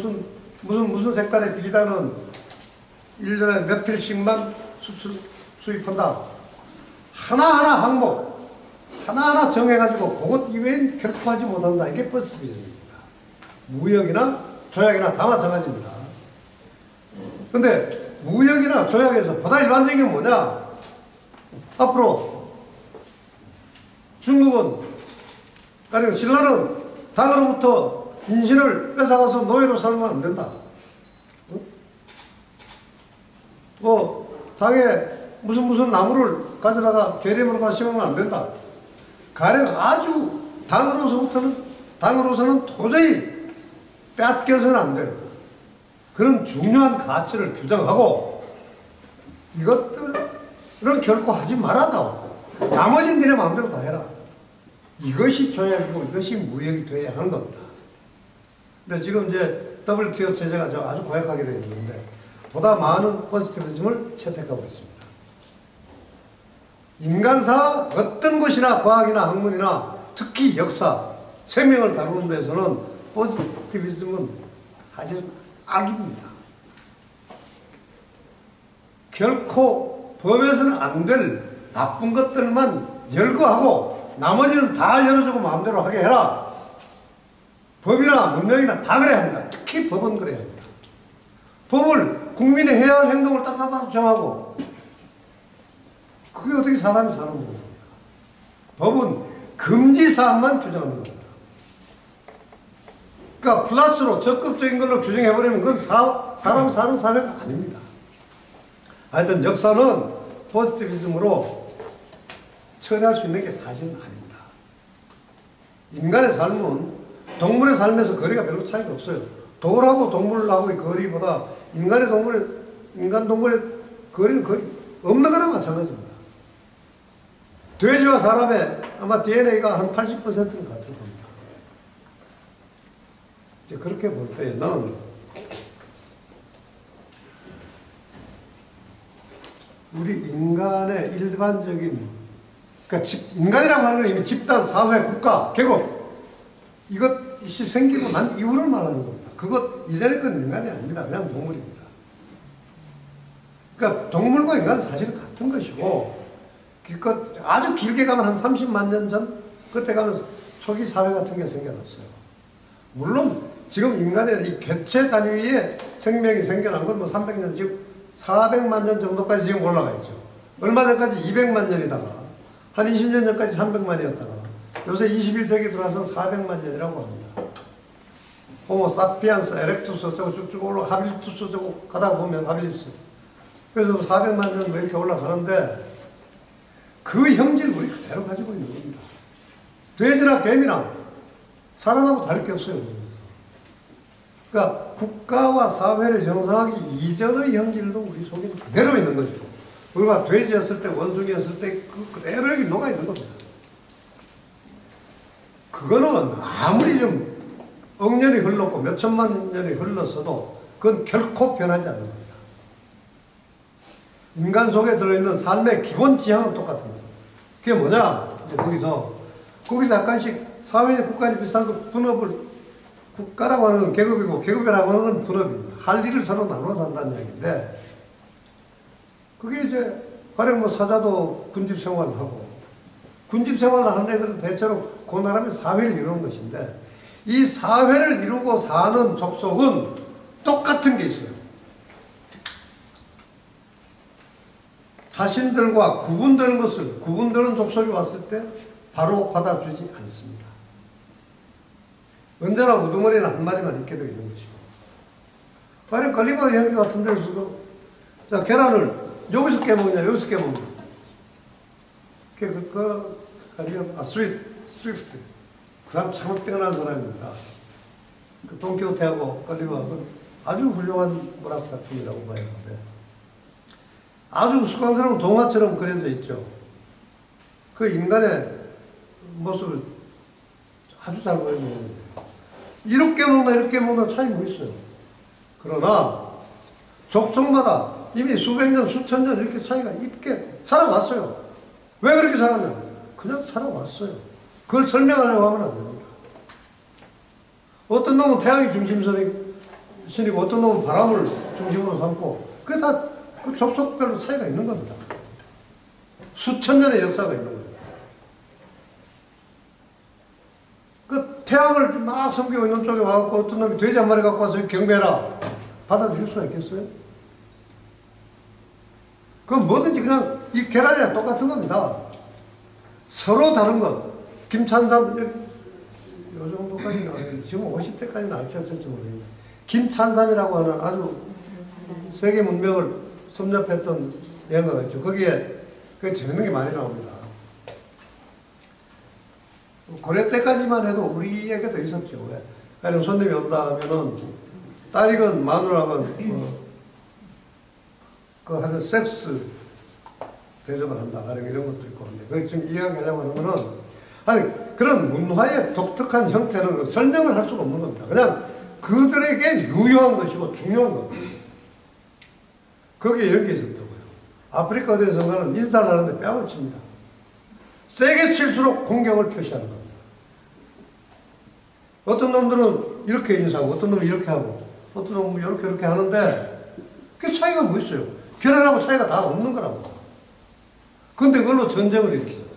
무슨 색깔의 비단은 1년에 몇 필씩만 수입한다. 하나하나 항목, 하나하나 정해가지고 그것 이외엔 결코 하지 못한다. 이게 버스 비즈니스입니다. 무역이나 조약이나 다 마찬가지입니다. 근데 무역이나 조약에서 보다 일반적인 게 뭐냐? 앞으로 중국은, 아니 신라는 당으로부터 인신을 뺏어가서 노예로 살면 안 된다. 뭐 당에 무슨 나무를 가져다가 괴뢰물과 심으면 안 된다. 가령 아주 당으로서는 도저히 빼앗겨서는 안 돼요. 그런 중요한 가치를 규정하고 이것들은 결코 하지 말아다오. 나머지는 니네 마음대로 다 해라. 이것이 조약이고 이것이 무역이 돼야 하는 겁니다. 근데 지금 이제 WTO 체제가 아주 고약하게 되어 있는데 보다 많은 포지티비즘을 채택하고 있습니다. 인간사 어떤 것이나 과학이나 학문이나 특히 역사, 생명을 다루는 데서는 포지티비즘은 사실 악입니다. 결코 범해서는 안 될 나쁜 것들만 열거하고 나머지는 다 열어주고 마음대로 하게 해라. 법이나 문명이나 다 그래야 합니다. 특히 법은 그래야 합니다. 법을 국민이 해야 할 행동을 딱딱딱 정하고 그게 어떻게 사람이 사는 겁니까? 법은 금지사항만 규정하는 겁니다. 그러니까 플러스로 적극적인 걸로 규정해버리면 그건 사람 사는 사회가 아닙니다. 하여튼 역사는 포지티비즘으로 처리할 수 있는 게 사실은 아닙니다. 인간의 삶은 동물의 삶에서 거리가 별로 차이가 없어요. 돌하고 동물하고의 거리보다 인간 동물의 거리는 거의 없는 거나 마찬가지입니다. 돼지와 사람의 아마 DNA가 한 80%는 같을 겁니다. 이제 그렇게 볼 때는 우리 인간의 일반적인, 그러니까 인간이라고 하는 건 이미 집단, 사회, 국가, 계급, 이것이 생기고 난 이유를 말하는 겁니다. 그것 이전의 건 인간이 아닙니다. 그냥 동물입니다. 그러니까 동물과 인간은 사실 같은 것이고, 아주 길게 가면 한 30만 년 전, 그때 가면 초기 사회 같은 게 생겨났어요. 물론 지금 인간의 이 개체 단위의 생명이 생겨난 건 뭐 300년, 지금 400만 년 정도까지 지금 올라가 있죠. 얼마 전까지 200만 년이다가 한 20년 전까지 300만이었다가 요새 21세기 들어와서 400만 년이라고 합니다. 호모 사피엔스, 에렉투스 어쩌고 쭉쭉 올라가, 하빌투스 어쩌고 가다가 보면 하빌리스. 그래서 400만 년 뭐 이렇게 올라가는데 그 형질을 우리 그대로 가지고 있는 겁니다. 돼지나 개미나 사람하고 다를 게 없어요. 그러니까 국가와 사회를 형성하기 이전의 형질도 우리 속에 그대로 있는 거죠. 우리가 돼지였을 때, 원숭이였을 때 그대로 여기 녹아 있는 겁니다. 그거는 아무리 좀 억년이 흘렀고 몇천만 년이 흘렀어도 그건 결코 변하지 않는 겁니다. 인간 속에 들어있는 삶의 기본 지향은 똑같습니다. 그게 뭐냐? 이제 거기서 약간씩 사회나 국가에 비슷한 그 분업을, 국가라고 하는 건 계급이고 계급이라고 하는 건 분업입니다. 할 일을 서로 나눠서 한다는 이야기인데, 그게 이제 가령 뭐 사자도 군집 생활을 하고, 군집 생활을 하는 애들은 대체로 그 나라의 사회를 이루는 것인데, 이 사회를 이루고 사는 족속은 똑같은 게 있어요. 자신들과 구분되는 족속이 왔을 때 바로 받아주지 않습니다. 언제나 우두머리는 한 마리만 있게 되어 있는 것이고. 가령 갈리바 형제 같은 데서도, 자, 계란을 여기서 깨먹냐, 여기서 깨먹냐. 스위프트. 그 사람 참 뛰어난 사람입니다. 그 돈키호테하고 갈리바는 아주 훌륭한 문학 작품이라고 봐야 하는데, 아주 우스꽝스러운 동화처럼 그려져 있죠. 그 인간의 모습을 아주 잘 보여주는 거예요. 이렇게 먹나 차이 뭐 있어요. 그러나 족속마다 이미 수백 년, 수천 년 이렇게 차이가 있게 살아왔어요. 왜 그렇게 살았냐? 그냥 살아왔어요. 그걸 설명하려고 하면 안 됩니다. 어떤 놈은 태양이 중심선이고 어떤 놈은 바람을 중심으로 삼고 그게 다 그 족속별로 차이가 있는 겁니다. 수천 년의 역사가 있는 거예요. 그 태양을 막 섬기고 있는 쪽에 와갖고 어떤 놈이 돼지 한 마리 갖고 와서 경배해라. 받아들일 수가 있겠어요? 그건 뭐든지 그냥 이 계란이랑 똑같은 겁니다. 서로 다른 것. 김찬삼, 요 정도까지는, 지금 50대까지는 알려졌을지 모르겠는데, 김찬삼이라고 하는 아주 세계 문명을 섭렵했던 연가가 있죠. 거기에 그 재밌는 게 많이 나옵니다. 고려 때까지만 해도 우리에게도 있었죠. 왜? 가령 손님이 온다 하면은 딸이건 마누라건 하여튼 섹스 대접을 한다. 가령 이런 것도 있고. 근데 지금 이야기하려고 하는 거는 아니 그런 문화의 독특한 형태는 설명을 할 수가 없는 겁니다. 그냥 그들에게 유효한 것이고 중요한 겁니다. 거기에 이런 게 있었다고요. 아프리카 어디에선가는 인사를 하는데 뺨을 칩니다. 세게 칠수록 공경을 표시하는 겁니다. 어떤 놈들은 이렇게 인사하고 어떤 놈은 이렇게 하고 어떤 놈은 이렇게 하는데 그 차이가 뭐 있어요? 결혼하고 차이가 다 없는 거라고. 근데 그걸로 전쟁을 일으키잖아요.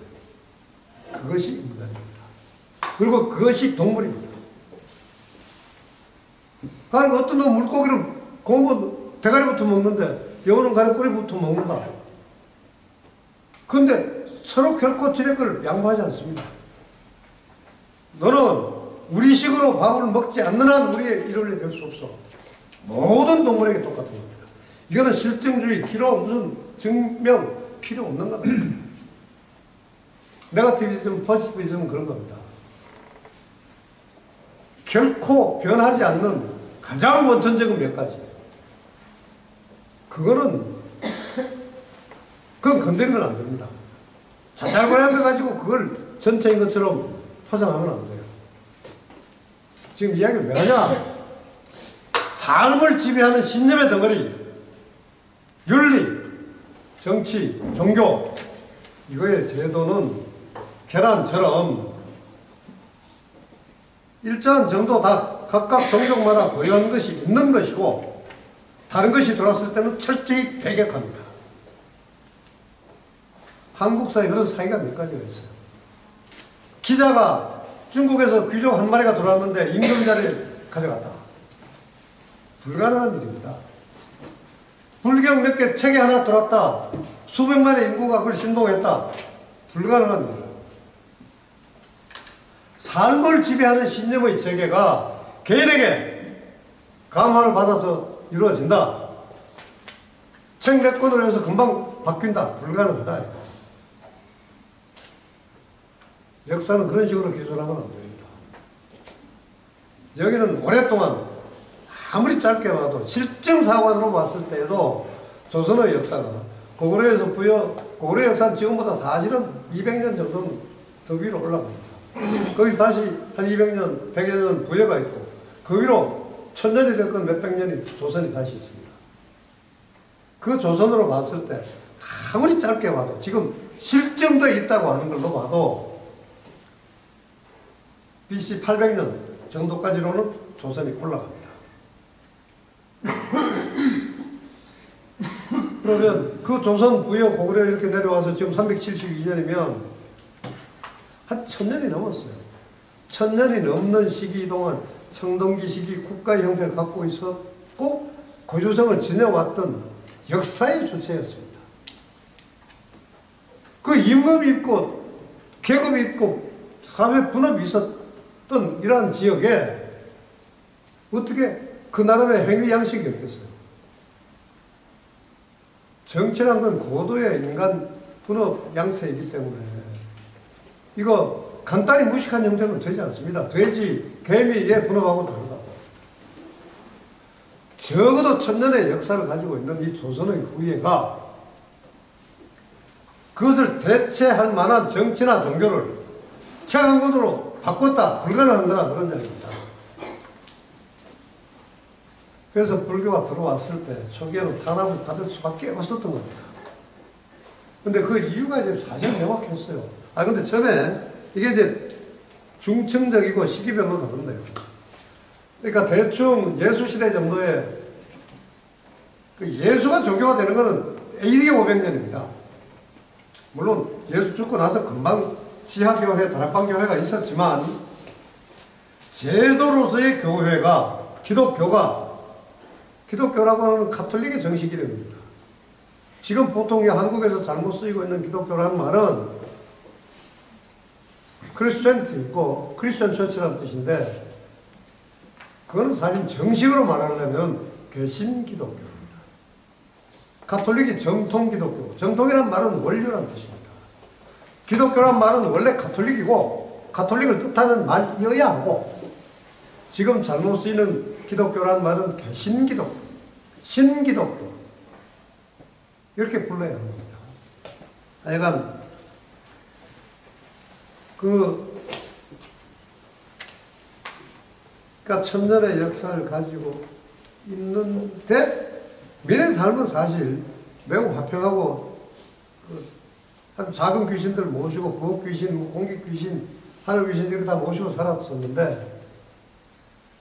그것이 인간입니다. 그리고 그것이 동물입니다. 가령 어떤 놈은 물고기를 고문 대가리부터 먹는데 여우는 가령 꼬리부터 먹는다. 근데 서로 결코 지네 걸 양보하지 않습니다. 너는 우리식으로 밥을 먹지 않는 한 우리의 일원이 될 수 없어. 모든 동물에게 똑같은 겁니다. 이거는 실증주의, 기록, 무슨 증명 필요 없는 거다. 네거티비즘, 포지티비즘은 그런 겁니다. 결코 변하지 않는 가장 원천적인 몇 가지. 그건 건드리면 안 됩니다. 자잘고레한 가지고 그걸 전체인 것처럼 포장하면 안 돼요. 지금 이야기를 왜 하냐? 삶을 지배하는 신념의 덩어리, 윤리, 정치, 종교, 이거의 제도는 계란처럼 일정한 정도 다 각각 종족마다 고유한 것이 있는 것이고 다른 것이 들어왔을 때는 철저히 배격합니다. 한국 사회에 그런 사회가 몇 가지가 있어요. 기자가 중국에서 귀족 한 마리가 들어왔는데 임금 자리를 가져갔다. 불가능한 일입니다. 불경 몇 개 책이 하나 들어왔다. 수백만의 인구가 그걸 신봉했다. 불가능한 일이에요. 삶을 지배하는 신념의 체계가 개인에게 감화를 받아서 이루어진다. 책 몇 권을 해서 금방 바뀐다. 불가능하다. 역사는 그런 식으로 기술하면 안 됩니다. 여기는 오랫동안 아무리 짧게 봐도 실증사관으로 봤을 때에도 조선의 역사가 고구려에서 고구려 역사는 지금보다 사실은 200년 정도는 더 위로 올라갑니다. 거기서 다시 한 200년, 100여 년 부여가 있고 그 위로 1000년이 됐건 몇백 년이 조선이 다시 있습니다. 그 조선으로 봤을 때 아무리 짧게 봐도 지금 실증도 있다고 하는 걸로 봐도 BC 800년 정도까지로는 조선이 올라갑니다. 그러면 그 조선 부여 고구려 이렇게 내려와서 지금 372년이면 한 1000년이 넘었어요. 1000년이 넘는 시기 동안 청동기 시기 국가의 형태를 갖고 있었고 고유성을 지내왔던 역사의 주체였습니다. 그 임금이 있고 계급이 있고 사회 분업이 있었던 이러한 지역에 어떻게 그 나름의 행위 양식이 없겠어요? 정치란 건 고도의 인간 분업 양태이기 때문에 이거 간단히 무식한 형태는 되지 않습니다. 돼지, 개미의 분업하고 다르다고. 적어도 1000년의 역사를 가지고 있는 이 조선의 후예가 그것을 대체할 만한 정치나 종교를 책 한 권으로 바꿨다. 불가능한 거라 그런 이야기입니다. 그래서 불교가 들어왔을 때 초기에는 탄압을 받을 수밖에 없었던 겁니다. 근데 그 이유가 이제 사실 명확했어요. 근데 처음에 이게 이제 중층적이고 시기별로 다른데요. 그러니까 대충 예수시대 정도에 그 예수가 종교가 되는 것은 1기 500년입니다. 물론 예수 죽고 나서 금방 지하교회, 다락방교회가 있었지만 제도로서의 교회가 기독교라고 하는 가톨릭의 정식 이름입니다. 지금 보통 한국에서 잘못 쓰이고 있는 기독교라는 말은 크리스천티고 크리스천 처치라는 뜻인데 그거는 사실 정식으로 말하려면 개신 기독교입니다. 가톨릭이 정통 기독교고 정통이란 말은 원료란 뜻입니다. 기독교란 말은 원래 가톨릭이고 가톨릭을 뜻하는 말이어야 하고 지금 잘못 쓰이는 기독교란 말은 개신 기독교, 신기독교 이렇게 불러야 합니다. 하여간 그러니까 천년의 역사를 가지고 있는데 민의 삶은 사실 매우 화평하고 아주 작은 귀신들 모시고 부엌 귀신, 공기 귀신, 하늘 귀신 이렇게 다 모시고 살았었는데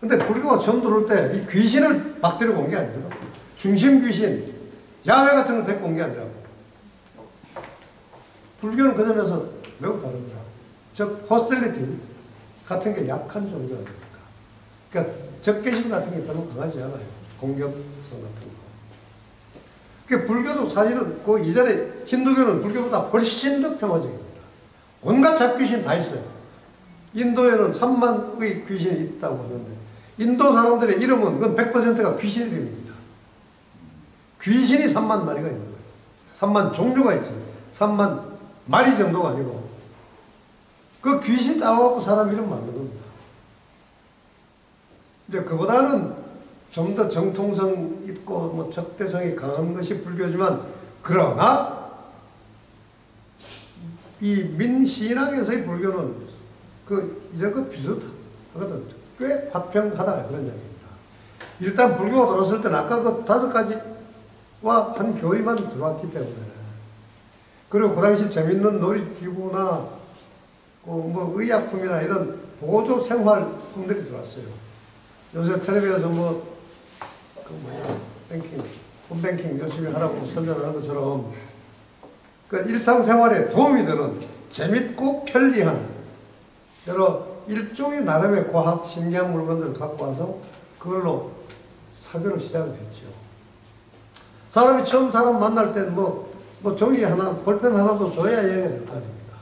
근데 불교가 처음 들어올 때 이 귀신을 막 데리고 온 게 아니죠. 중심 귀신, 야훼 같은 걸 데리고 온 게 아니라 불교는 그 점에서 매우 다릅니다. 즉 호스틸리티 같은 게 약한 종교가 됩니다. 그러니까 적개심 같은 게 별로 강하지 않아요. 공격성 같은 거. 그 불교도 사실은 그 이전에 힌두교는 불교보다 훨씬 더 평화적입니다. 온갖 잡귀신 다 있어요. 인도에는 3만의 귀신이 있다고 하는데 인도 사람들의 이름은 그건 100%가 귀신 이름입니다. 귀신이 3만 마리가 있는 거예요. 3만 종류가 있지. 3만 마리 정도가 아니고 그 귀신 따와갖고 사람 이름 만든 겁니다. 이제 그보다는 좀 더 정통성 있고 뭐 적대성이 강한 것이 불교지만 그러나 이 민신앙에서의 불교는 이제 비슷하거든. 꽤 화평하다 그런 얘기입니다. 일단 불교가 들어왔을 때는 아까 그 5가지와 한 교리만 들어왔기 때문에 그리고 그 당시 재밌는 놀이기구나 뭐 의약품이나 이런 보조 생활품들이 들어왔어요. 요새 텔레비에서 홈뱅킹 열심히 하라고 설명하는 것처럼 그 일상생활에 도움이 되는 재밌고 편리한 여러 일종의 나름의 과학 신기한 물건들을 갖고 와서 그걸로 사교를 시작을 했죠. 사람이 처음 사람 만날 때는 뭐 종이 하나, 볼펜 하나도 줘야 이해가 될 거 아닙니까?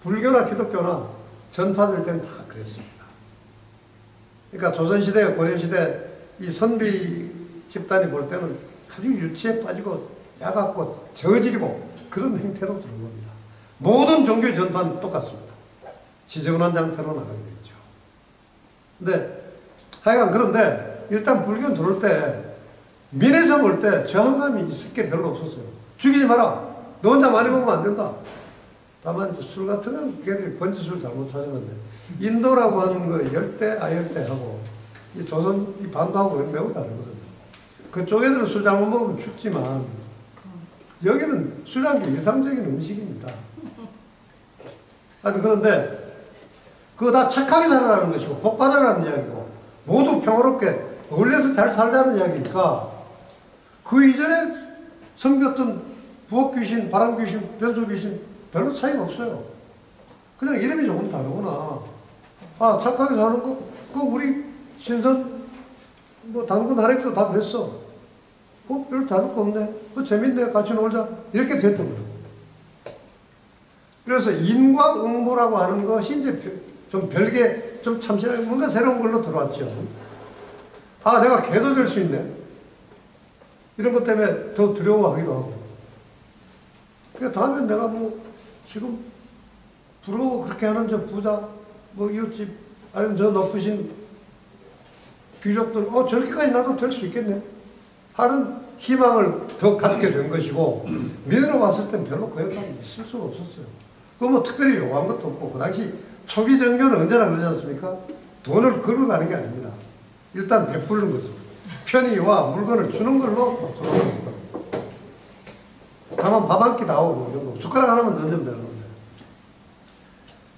불교나 기독교나 전파될 때는 다 그랬습니다. 그러니까 조선시대, 고려시대 이 선비 집단이 볼 때는 아주 유치에 빠지고 야같고 저질이고 그런 행태로 들어온 겁니다. 모든 종교의 전파는 똑같습니다. 지저분한 장태로 나가게 됐죠. 근데 하여간 그런데 일단 불교 들어올 때 민에서 볼 때 저항감이 있을 게 별로 없었어요. 죽이지 마라. 너 혼자 많이 먹으면 안 된다. 다만 술 같은 건 걔들이 번지술 잘못 찾았는데 인도라고 하는 거 열대, 아열대하고 이 조선, 이 반도하고 매우 다르거든요. 그쪽 애들은 술 잘못 먹으면 죽지만 여기는 술이라는 게 일상적인 음식입니다. 아니 그런데 그거 다 착하게 살아라는 것이고 복 받으라는 이야기고 모두 평화롭게 어울려서 잘 살자는 이야기니까 그 이전에 섬겼던 부엌 귀신, 바람 귀신, 변소 귀신 별로 차이가 없어요. 그냥 이름이 조금 다르구나. 아, 착하게 사는 거, 우리 신선, 당군 하랩도 다 그랬어. 별로 다를 거 없네. 재밌네. 같이 놀자. 이렇게 됐던 거예요. 그래서 인과 응보라고 하는 것이 이제 좀 별개, 좀 참신하게 뭔가 새로운 걸로 들어왔죠. 아, 내가 개도 될 수 있네. 이런 것 때문에 더 두려워하기도 하고. 그 다음에 내가 지금 부러워 그렇게 하는 저 부자, 이웃집, 아니면 저 높으신 귀족들, 저렇게까지 나도 될 수 있겠네. 하는 희망을 더 갖게 된 것이고, 민으로 봤을 땐 별로 그 역할이 있을 수가 없었어요. 특별히 요구한 것도 없고, 그 당시 초기 정교는 언제나 그러지 않습니까? 돈을 걸어가는 게 아닙니다. 일단 베푸는 거죠. 편의와 물건을 주는 걸로 돌아가는 거예요. 다만 밥 한 끼 나오고, 정도. 숟가락 하나만 던지면 되는 건데.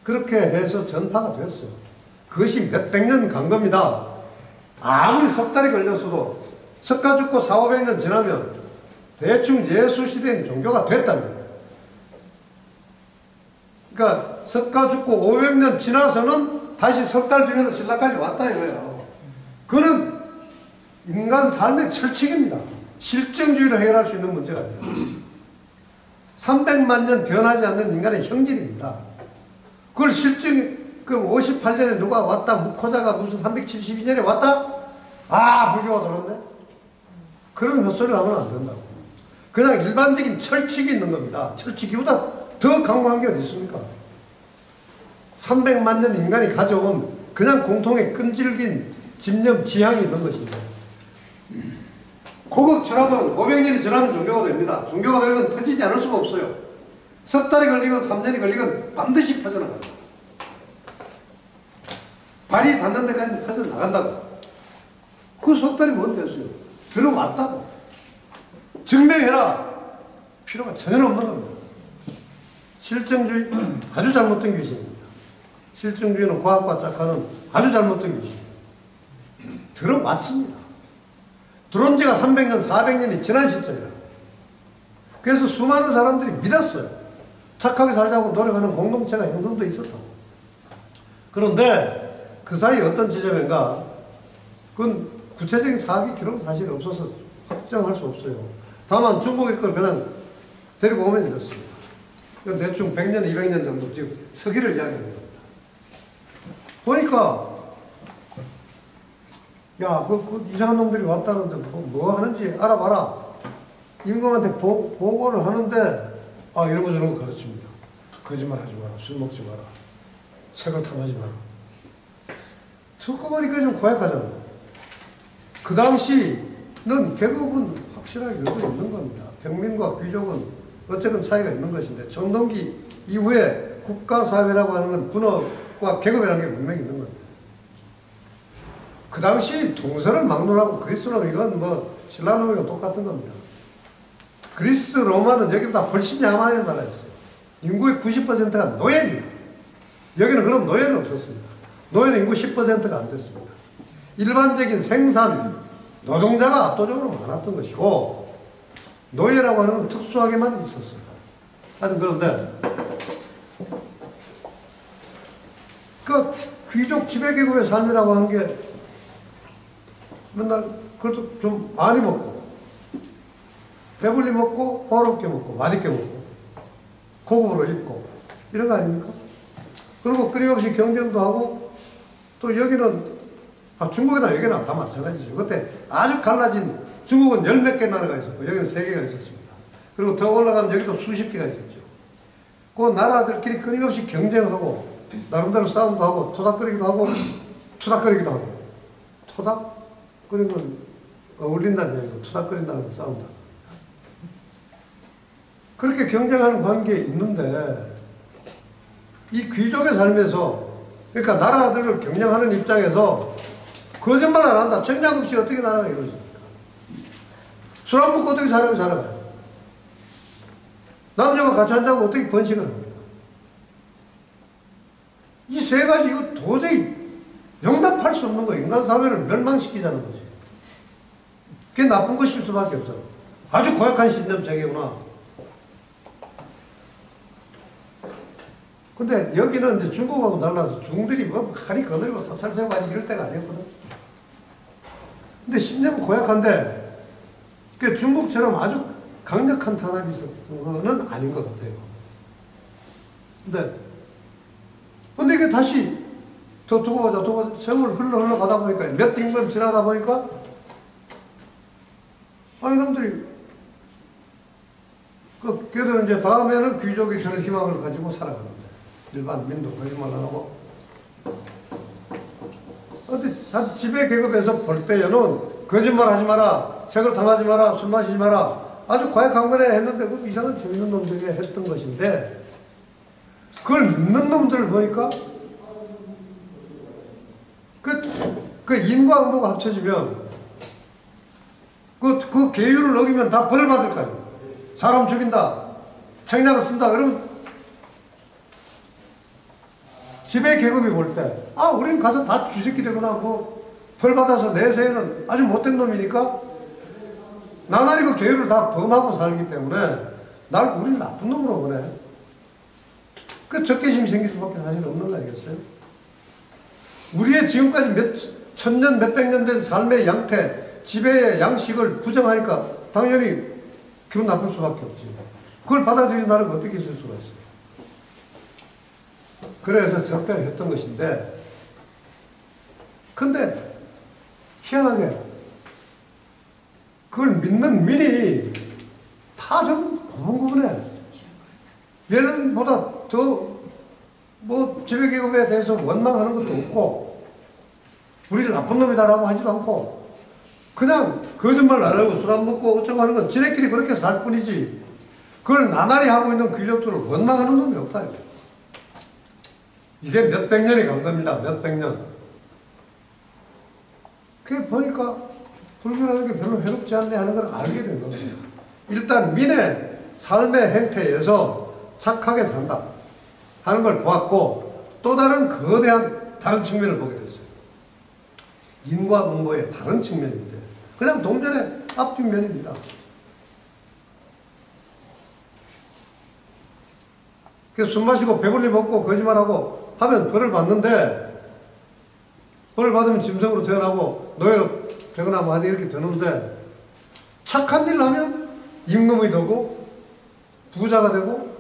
그렇게 해서 전파가 됐어요. 그것이 몇백 년 간 겁니다. 아무리 석 달이 걸렸어도 석가 죽고 400~500년 지나면 대충 예수시대인 종교가 됐답니다. 그러니까 석가 죽고 500년 지나서는 다시 석 달 뒤면 신라까지 왔다 이거예요. 그는 인간 삶의 철칙입니다. 실정주의로 해결할 수 있는 문제가 아니에요. 300만 년 변하지 않는 인간의 형질입니다. 그걸 그럼 58년에 누가 왔다, 무코자가 무슨 372년에 왔다? 아, 불교가 들었네? 그런 헛소리를 하면 안 된다고. 그냥 일반적인 철칙이 있는 겁니다. 철칙이보다 더 강화한 게 어디 있습니까? 300만 년 인간이 가져온 그냥 공통의 끈질긴 집념, 지향이 있는 것입니다. 고급 철학은 500년이 지나면 종교가 됩니다. 종교가 되면 퍼지지 않을 수가 없어요. 석 달이 걸리건 3년이 걸리건 반드시 퍼져나갑니다. 발이 닿는 데까지 퍼져나간다고. 그 석 달이 뭔 됐어요? 들어왔다고. 증명해라. 필요가 전혀 없는 겁니다. 실증주의 아주 잘못된 귀신입니다. 실증주의는 과학과 짝하는 아주 잘못된 귀신입니다. 들어왔습니다. 들어온 지가 300년, 400년이 지난 시점이라. 그래서 수많은 사람들이 믿었어요. 착하게 살자고 노력하는 공동체가 형성도 있었다고. 그런데 그 사이 어떤 지점인가, 그건 구체적인 사기 기록은 사실 없어서 확정할 수 없어요. 다만 중국의 걸 그냥 데리고 오면 이렇습니다. 대충 100년, 200년 정도 지금 서기를 이야기하는 겁니다. 보니까 야, 그 이상한 놈들이 왔다는데 뭐 하는지 알아봐라. 임금한테 보고를 하는데, 아, 이런 거 저런 거 가르칩니다. 거짓말 하지 마라. 술 먹지 마라. 색을 탐하지 마라. 듣고 보니까 좀 고약하잖아. 그 당시는 계급은 확실하게 그려져 있는 겁니다. 평민과 귀족은 어쨌든 차이가 있는 것인데, 청동기 이후에 국가사회라고 하는 건 분업과 계급이라는 게 분명히 있는 겁니다. 그 당시 동서를 막론하고 그리스는 이건 뭐 신라노미가 똑같은 겁니다. 그리스 로마는 여기보다 훨씬 야만한 나라였어요. 인구의 90%가 노예입니다. 여기는 그런 노예는 없었습니다. 노예는 인구 10%가 안 됐습니다. 일반적인 생산 노동자가 압도적으로 많았던 것이고, 노예라고 하는 건 특수하게만 있었어요. 하여튼 그런데 그 귀족 지배계급의 삶이라고 하는 게 맨날 그래도 좀 많이 먹고, 배불리 먹고, 어렵게 먹고, 맛있게 먹고, 고급으로 입고, 이런 거 아닙니까? 그리고 끊임없이 경쟁도 하고, 또 여기는, 중국이나 여기나 다 마찬가지죠. 그때 아주 갈라진, 중국은 10몇 개 나라가 있었고, 여기는 3개가 있었습니다. 그리고 더 올라가면 여기도 수십 개가 있었죠. 그 나라들끼리 끊임없이 경쟁하고, 나름대로 싸움도 하고, 토닥거리기도 하고, 투닥거리기도 하고. 토닥? 그러면 어울린다는 얘기고 투닥거린다는 건 싸운다. 그렇게 경쟁하는 관계에 있는데, 이 귀족의 삶에서, 그러니까 나라들을 경쟁하는 입장에서 거짓말 안 한다. 전략 없이 어떻게 나라가 이루어집니까? 술 안 먹고 어떻게 사람이 살아가요? 남녀가 같이 한다고 어떻게 번식을 합니까? 이 세 가지 이거 도저히 용납할 수 없는 거예요. 인간 사회를 멸망시키자는 거지. 그게 나쁜 것일 수밖에 없어요. 아주 고약한 신념체계구나. 근데 여기는 이제 중국하고 달라서 중들이 뭐 칼이 거느리고 사찰 세우고 이럴 때가 아니었거든. 근데 신념은 고약한데, 그 중국처럼 아주 강력한 탄압이 있었던 거는 아닌 것 같아요. 근데 이게 다시 더 두고 보자, 세월 흘러 가다 보니까, 몇 임금 지나다 보니까, 이놈들이, 걔들은 이제 다음에는 귀족이 될 희망을 가지고 살아가는데, 일반 민도 거짓말 안 하고. 지배 계급에서 볼 때에는 거짓말 하지 마라, 색을 탐하지 마라, 술 마시지 마라, 아주 고약한 거네 했는데, 그 이상한 재밌는 놈들이 했던 것인데, 그걸 믿는 놈들을 보니까, 그 인과 응보가 합쳐지면, 그 계율을 어기면 다 벌을 받을 거 아니에요. 사람 죽인다, 책략을 쓴다, 그러면 지배 계급이 볼 때, 우린 가서 다 쥐새끼 되거나, 벌 받아서 내세에는 아주 못된 놈이니까 나날이 그 계율을 다 범하고 살기 때문에 우리를 나쁜 놈으로 보내. 그 적개심이 생길 수밖에 사실 없는 거 아니겠어요? 우리의 지금까지 몇 천년, 몇백 년 된 삶의 양태, 지배의 양식을 부정하니까 당연히 기분 나쁠 수밖에 없지. 그걸 받아들이는 나라가 어떻게 있을 수가 있어요? 그래서 적대를 했던 것인데, 근데 희한하게 그걸 믿는 민이 다 전부 고분고분해. 얘는보다 더 지배계급에 대해서 원망하는 것도 없고 우리를 나쁜 놈이다라고 하지도 않고 그냥 거짓말 안 하고 술 안 먹고 어쩌고 하는 건 지네끼리 그렇게 살 뿐이지 그걸 나날이 하고 있는 귀족들을 원망하는 놈이 없다. 이게 몇백 년이 간 겁니다. 몇백 년. 그게 보니까 불교라는 게 별로 해롭지 않네 하는 걸 알게 된 겁니다. 일단 민의 삶의 행태에서 착하게 산다 하는 걸 보았고 또 다른 거대한 다른 측면을 보게 됐어요. 인과 응보의 다른 측면인데 그냥 동전의 앞뒷면입니다. 그래서 술 마시고 배불리 먹고 거짓말하고 하면 벌을 받는데 벌을 받으면 짐승으로 태어나고 노예로 되거나 뭐 하든 이렇게 되는데 착한 일을 하면 임금이 되고 부자가 되고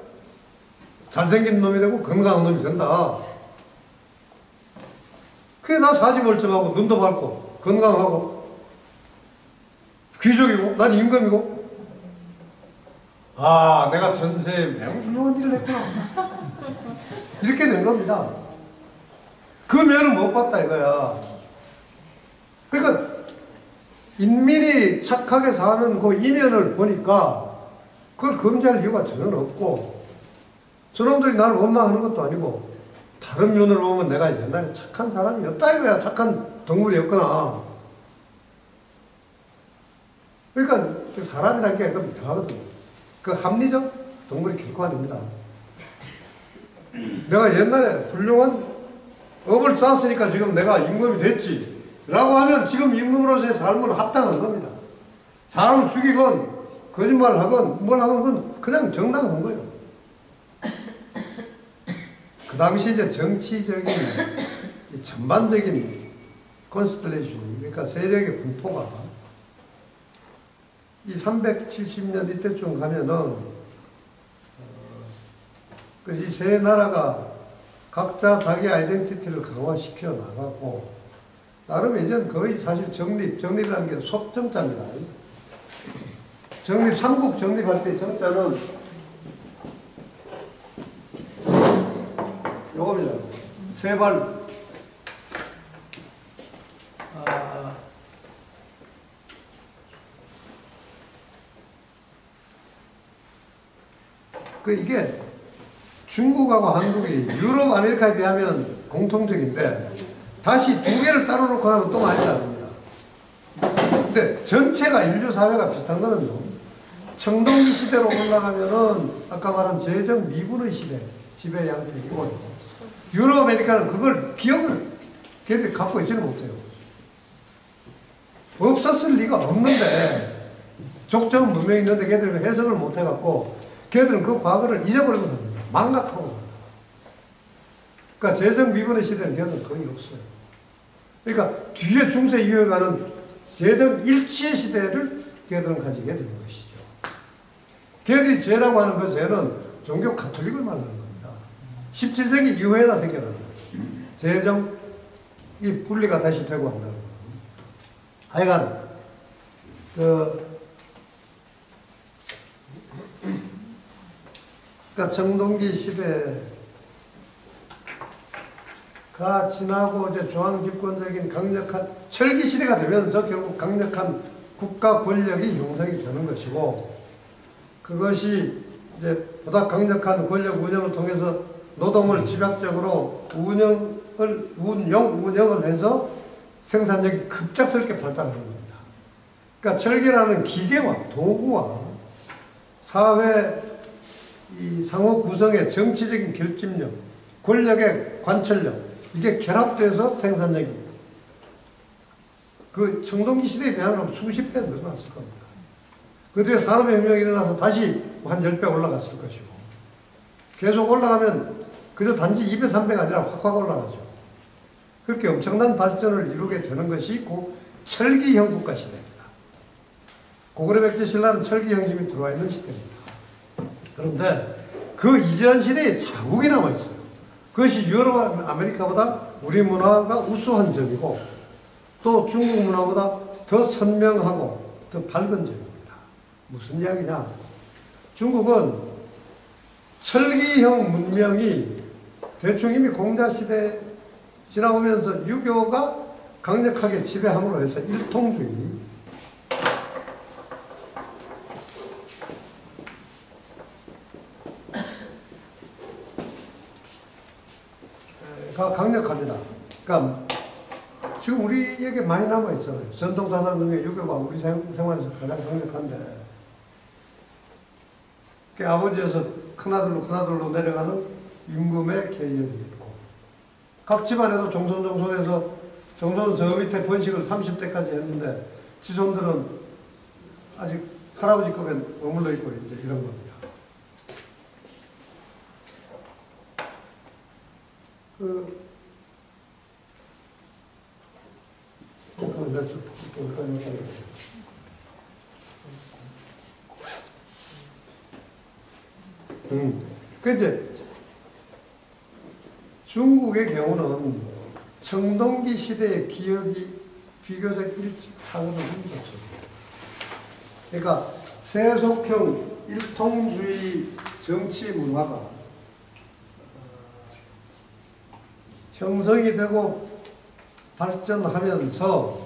잘생긴 놈이 되고 건강한 놈이 된다. 그게 나 사지 멀쩡하고 눈도 밝고 건강하고 귀족이고 난 임금이고 아 내가 전세에 매우 훌륭한 일을 했구나. 이렇게 된 겁니다. 그 면을 못 봤다 이거야. 그러니까 인민이 착하게 사는 그 이면을 보니까 그걸 금지할 이유가 전혀 없고 저놈들이 나를 원망하는 것도 아니고 다른 면으로 보면 내가 옛날에 착한 사람이었다 이거야. 착한 동물이었구나. 그러니까 사람이라는 게 그건 묘하거든. 그 합리적 동물이 결코 아닙니다. 내가 옛날에 훌륭한 업을 쌓았으니까 지금 내가 임금이 됐지 라고 하면 지금 임금으로서의 삶은 합당한 겁니다. 사람을 죽이건 거짓말을 하건 뭘 하건 그건 그냥 정당한 거예요. 그 당시 이제 정치적인 전반적인 컨스텔레이션 그러니까 세력의 분포가 이 370년 이때쯤 가면은 이 세 나라가 각자 자기 아이덴티티를 강화시켜 나가고 나름 이제는 거의 사실 정립이라는 게 속정자입니다. 삼국 정립할 때 정자는 요겁니다. 세발 이게 중국하고 한국이 유럽, 아메리카에 비하면 공통적인데 다시 두 개를 따로 놓고 나면 또 많이 다릅니다. 근데 전체가 인류 사회가 비슷한 거는요. 청동기 시대로 올라가면은 아까 말한 제정 미군의 시대 지배 양태이고 유럽, 아메리카는 그걸 기억을 걔들이 갖고 있지는 못해요. 없었을 리가 없는데 족적 문명이 있는데 걔들이 해석을 못 해갖고 걔들은 그 과거를 잊어버리고 삽니다. 망각하고 삽니다. 그러니까 제정 미군의 시대는 걔들은 거의 없어요. 그러니까 뒤에 중세 이후에 가는 제정 일치의 시대를 걔들은 가지게 되는 것이죠. 걔들이 제라고 하는 그 제는 종교 가톨릭을 말하는 겁니다. 17세기 이후에나 생겨나는 거죠. 제정이 분리가 다시 되고 한다는 겁니다. 하여간 그러니까 청동기 시대가 지나고 이제 중앙 집권적인 강력한 철기 시대가 되면서 결국 강력한 국가 권력이 형성이 되는 것이고 그것이 이제 보다 강력한 권력 운영을 통해서 노동을 집약적으로 운영을 해서 생산력이 급작스럽게 발달하는 겁니다. 그러니까 철기라는 기계와 도구와 사회 이 상호 구성의 정치적인 결집력, 권력의 관철력 이게 결합돼서 생산력이 그 청동기 시대에 비하면 수십 배 늘어났을 겁니다. 그 뒤에 산업혁명이 일어나서 다시 한 10배 올라갔을 것이고, 계속 올라가면 그저 단지 2배, 3배가 아니라 확확 올라가죠. 그렇게 엄청난 발전을 이루게 되는 것이 철기형 국가 시대입니다. 고구려 백제 신라는 철기형 힘이 들어와 있는 시대입니다. 그런데 그 이전 시대에 자국이 남아있어요. 그것이 유럽, 아메리카보다 우리 문화가 우수한 점이고, 또 중국 문화보다 더 선명하고 더 밝은 점입니다. 무슨 이야기냐? 중국은 철기형 문명이 대충 이미 공자시대 지나오면서 유교가 강력하게 지배함으로 해서 일통주의, 가 강력합니다. 그러니까 지금 우리에게 많이 남아있잖아요. 전통사상 중에 유교가 우리 생활에서 가장 강력한데, 그 아버지에서 큰아들로 내려가는 임금의 계열이 있고, 각 집안에도 종손에서 종손은 저 밑에 번식을 30대까지 했는데 지손들은 아직 할아버지급에 머물러 있고 이제 이런 겁니다. 그 이제 중국의 경우는 청동기 시대의 기억이 비교적 일찍 사고를 힘들었습니다. 그러니까 세속형 일통주의 정치 문화가 형성이 되고 발전하면서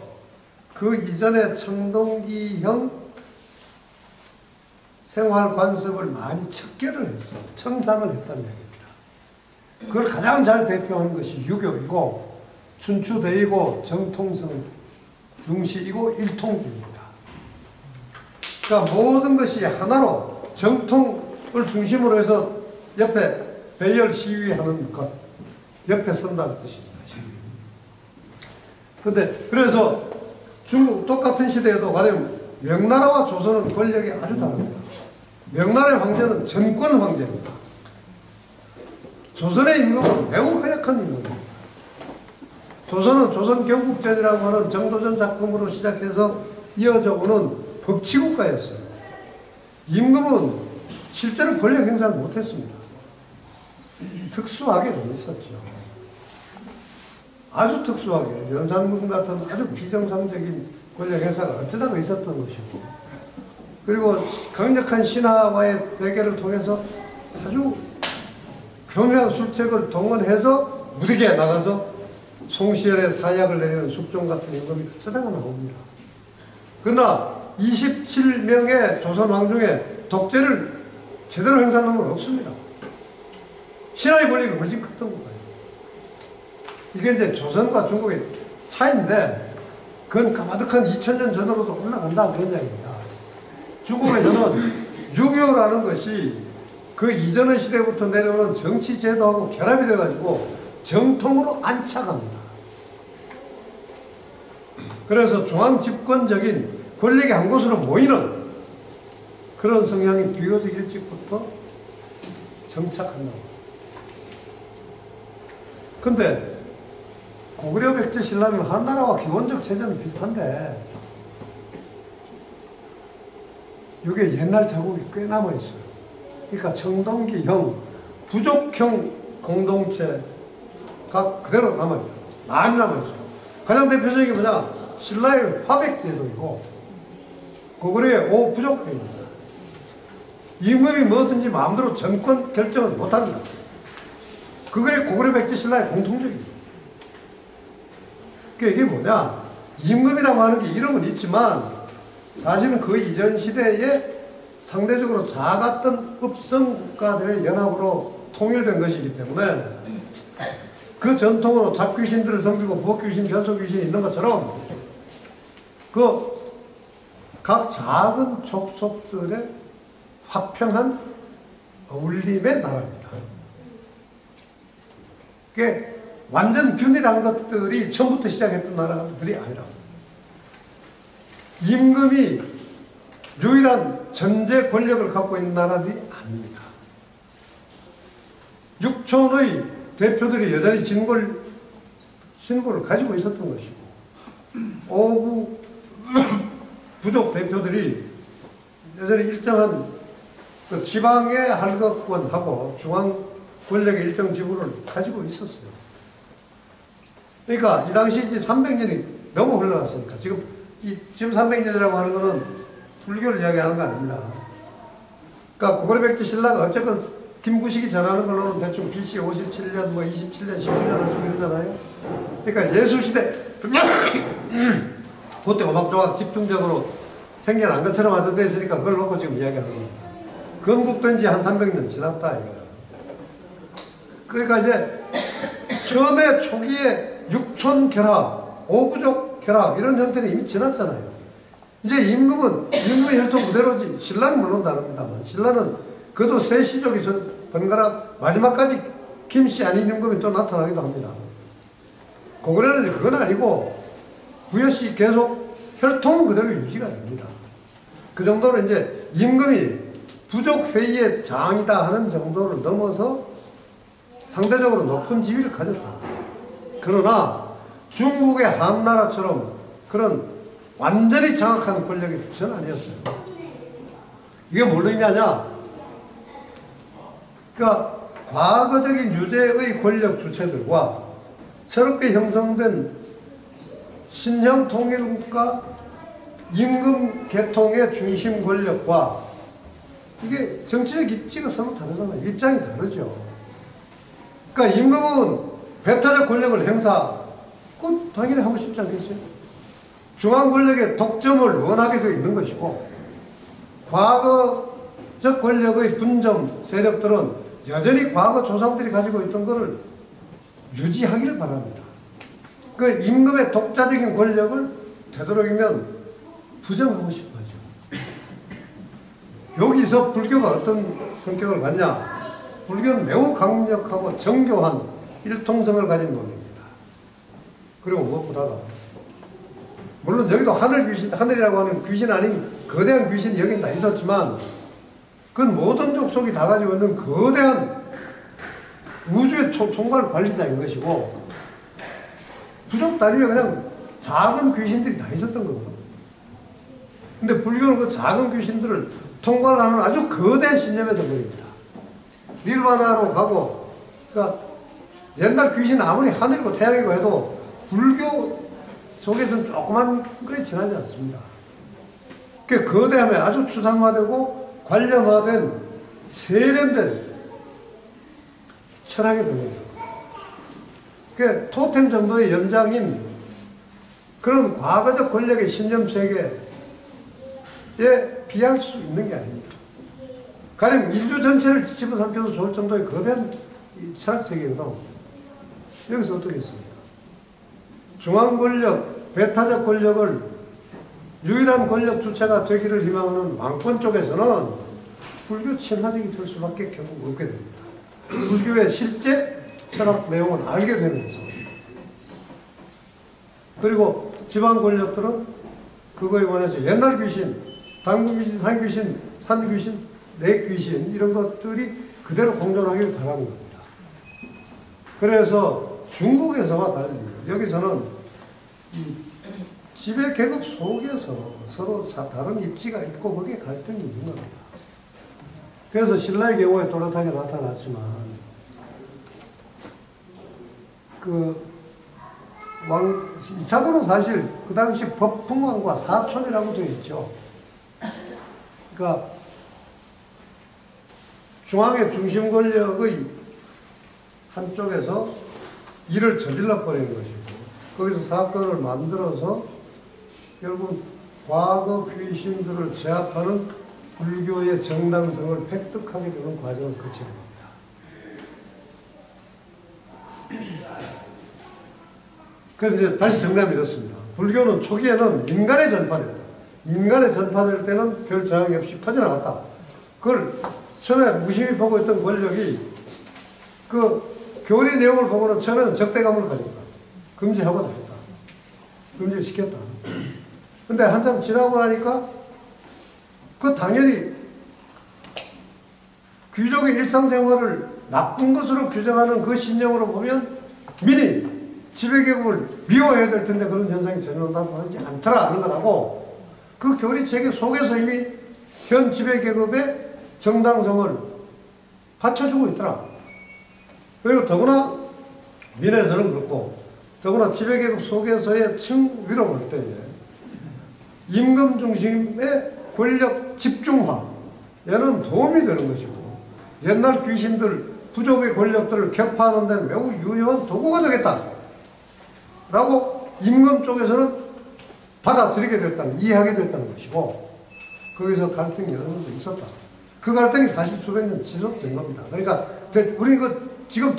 그 이전의 청동기형 생활 관습을 많이 척결을 했어. 청산을 했다는 얘기입니다. 그걸 가장 잘 대표하는 것이 유교이고, 춘추대이고, 정통성 중시이고, 일통주의입니다. 그러니까 모든 것이 하나로 정통을 중심으로 해서 옆에 배열 시위하는 것, 옆에 선다는 뜻입니다. 근데 그래서 중국 똑같은 시대에도 가령 명나라와 조선은 권력이 아주 다릅니다. 명나라의 황제는 전권 황제입니다. 조선의 임금은 매우 허약한 임금입니다. 조선은 조선 경국전이라고 하는 정도전 작품으로 시작해서 이어져 오는 법치국가였어요. 임금은 실제로 권력 행사를 못했습니다. 특수하게 좀 있었죠. 아주 특수하게 연산군 같은 아주 비정상적인 권력 행사가 어쩌다가 있었던 것이고, 그리고 강력한 신하와의 대결을 통해서 아주 교묘한 술책을 동원해서 무대기에 나가서 송시열의 사약을 내리는 숙종 같은 임금이 어쩌다가 나옵니다. 그러나 27명의 조선 왕 중에 독재를 제대로 행사하는 건 없습니다. 신하의 권력이 훨씬 컸던 거예요. 이게 이제 조선과 중국의 차이인데, 그건 까마득한 2000년 전으로도 올라간다 그런 이야기입니다. 중국에서는 유교라는 것이 그 이전의 시대부터 내려오는 정치 제도하고 결합이 돼가지고 정통으로 안착합니다. 그래서 중앙 집권적인 권력이 한 곳으로 모이는 그런 성향이 비교적 일찍부터 정착한다. 근데 고구려 백제 신라는 한나라와 기본적 체제는 비슷한데, 이게 옛날 자국이 꽤 남아있어요. 그러니까 청동기형, 부족형 공동체가 그대로 남아있어요. 많이 남아있어요. 가장 대표적인 게 뭐냐? 신라의 화백제도이고, 고구려의 오부족회입니다. 임금이 뭐든지 마음대로 정권 결정을 못합니다. 그게 고구려 백제 신라의 공통적입니다. 이게 뭐냐? 임금이라고 하는 게 이름은 있지만 사실은 그 이전 시대에 상대적으로 작았던 읍성 국가들의 연합으로 통일된 것이기 때문에 그 전통으로 잡귀신들을 섬기고 부엌귀신, 변소귀신이 있는 것처럼 그 각 작은 족속들의 화평한 어울림의 나라입니다. 그게 완전 균일한 것들이 처음부터 시작했던 나라들이 아니라, 임금이 유일한 전제 권력을 갖고 있는 나라들이 아닙니다. 육촌의 대표들이 여전히 신분을 가지고 있었던 것이고, 오부 부족 대표들이 여전히 일정한 그 지방의 할거권하고 중앙 권력의 일정 지분을 가지고 있었어요. 그러니까 이 당시 이제 300년이 너무 흘러갔으니까, 지금 300년이라고 하는 거는 불교를 이야기하는 거 아닙니다. 그러니까 고구려백제 신라가 어쨌든 김구식이 전하는 걸로는 대충 BC 57년, 뭐 27년, 19년 하시고 이러잖아요. 그러니까 예수시대, 그때 오막조각 집중적으로 생겨난 것처럼 하던 데 있으니까 그걸 놓고 지금 이야기하는 겁니다. 건국된 지 한 300년 지났다, 이거예요. 그러니까 이제 처음에 초기에 육촌 결합, 오부족 결합, 이런 형태는 이미 지났잖아요. 이제 임금의 혈통 그대로지, 신라는 물론 다릅니다만, 신라는 그도 세시족에서 번갈아 마지막까지 김씨 아닌 임금이 또 나타나기도 합니다. 고구려는 이제 그건 아니고, 부여씨 계속 혈통은 그대로 유지가 됩니다. 그 정도로 이제 임금이 부족회의의 장이다 하는 정도를 넘어서 상대적으로 높은 지위를 가졌다. 그러나 중국의 한나라처럼 그런 완전히 장악한 권력이 전혀 아니었어요. 이게 뭘 의미하냐? 그러니까 과거적인 유죄의 권력 주체들과 새롭게 형성된 신형 통일국가 임금 계통의 중심 권력과 이게 정치적 입지가 서로 다르잖아요. 입장이 다르죠. 그러니까 임금은 배타적 권력을 행사, 그건 당연히 하고 싶지 않겠어요? 중앙 권력의 독점을 원하게 되어 있는 것이고, 과거적 권력의 분점 세력들은 여전히 과거 조상들이 가지고 있던 것을 유지하기를 바랍니다. 그 임금의 독자적인 권력을 되도록이면 부정하고 싶어 하죠. 여기서 불교가 어떤 성격을 갖냐? 불교는 매우 강력하고 정교한 일통성을 가진 논리입니다. 그리고 무엇보다도 물론 여기도 하늘 귀신, 하늘이라고 하는 귀신 아닌 거대한 귀신이 여긴 다 있었지만, 그건 모든 족속이 다 가지고 있는 거대한 우주의 총괄 관리자인 것이고, 부족 단위에 그냥 작은 귀신들이 다 있었던 거거든요. 근데 불교는 그 작은 귀신들을 통괄하는 아주 거대한 신념에 둬버립니다. 니르바나로 가고, 그러니까 옛날 귀신은 아무리 하늘이고 태양이고 해도 불교 속에서는 조그만 거에 지나지 않습니다. 그 거대함에 아주 추상화되고 관념화된 세련된 철학이 됩니다. 그 토템 정도의 연장인 그런 과거적 권력의 신념 세계에 비할 수 있는 게 아닙니다. 가령 인류 전체를 집어삼켜도 좋을 정도의 거대한 철학 세계거든. 여기서 어떻게 했습니까? 중앙 권력, 배타적 권력을 유일한 권력 주체가 되기를 희망하는 왕권 쪽에서는 불교 친화적이 될 수밖에 결국 없게 됩니다. 불교의 실제 철학 내용은 알게 되면서, 그리고 지방 권력들은 그거에 원해서 옛날 귀신, 당군 귀신, 산 귀신, 산 귀신, 내 귀신 이런 것들이 그대로 공존하기를 바라는 겁니다. 그래서 중국에서와 달리 여기서는 이 지배 계급 속에서 서로 다른 입지가 있고 거기에 갈등이 있는 겁니다. 그래서 신라의 경우에 또렷하게 나타났지만, 이사도는 사실 그 당시 법풍왕과 사촌이라고 되어 있죠. 그러니까 중앙의 중심 권력의 한쪽에서 일을 저질러 버리는 것이고, 거기서 사건을 만들어서 결국 과거 귀신들을 제압하는 불교의 정당성을 획득하게 되는 과정을 거치는 겁니다. 그래서 이제 다시 정리하면 이렇습니다. 불교는 초기에는 인간의 전파됐다. 인간의 전파될 때는 별 저항이 없이 퍼져나갔다. 그걸 처음에 무심히 보고 있던 권력이 그 교리 내용을 보고는 처음에는 적대감을 가졌다. 금지하고 다녔다. 금지시켰다. 근데 한참 지나고 나니까 그 당연히 귀족의 일상생활을 나쁜 것으로 규정하는 그 신념으로 보면 민이 지배계급을 미워해야 될 텐데 그런 현상이 전혀 나타나지 않더라 하는 거라고 그 교리체계 속에서 이미 현 지배계급의 정당성을 받쳐주고 있더라. 그리고 더구나 민에서는 그렇고 더구나 지배계급 속에서의 층위로 볼 때에 임금 중심의 권력 집중화 얘는 도움이 되는 것이고 옛날 귀신들 부족의 권력들을 격파하는 데 매우 유효한 도구가 되겠다 라고 임금 쪽에서는 받아들이게 됐다는, 이해하게 됐다는 것이고 거기서 갈등이 여러 번도 있었다. 그 갈등이 사실 수백 년 지속된 겁니다. 그러니까 우리 지금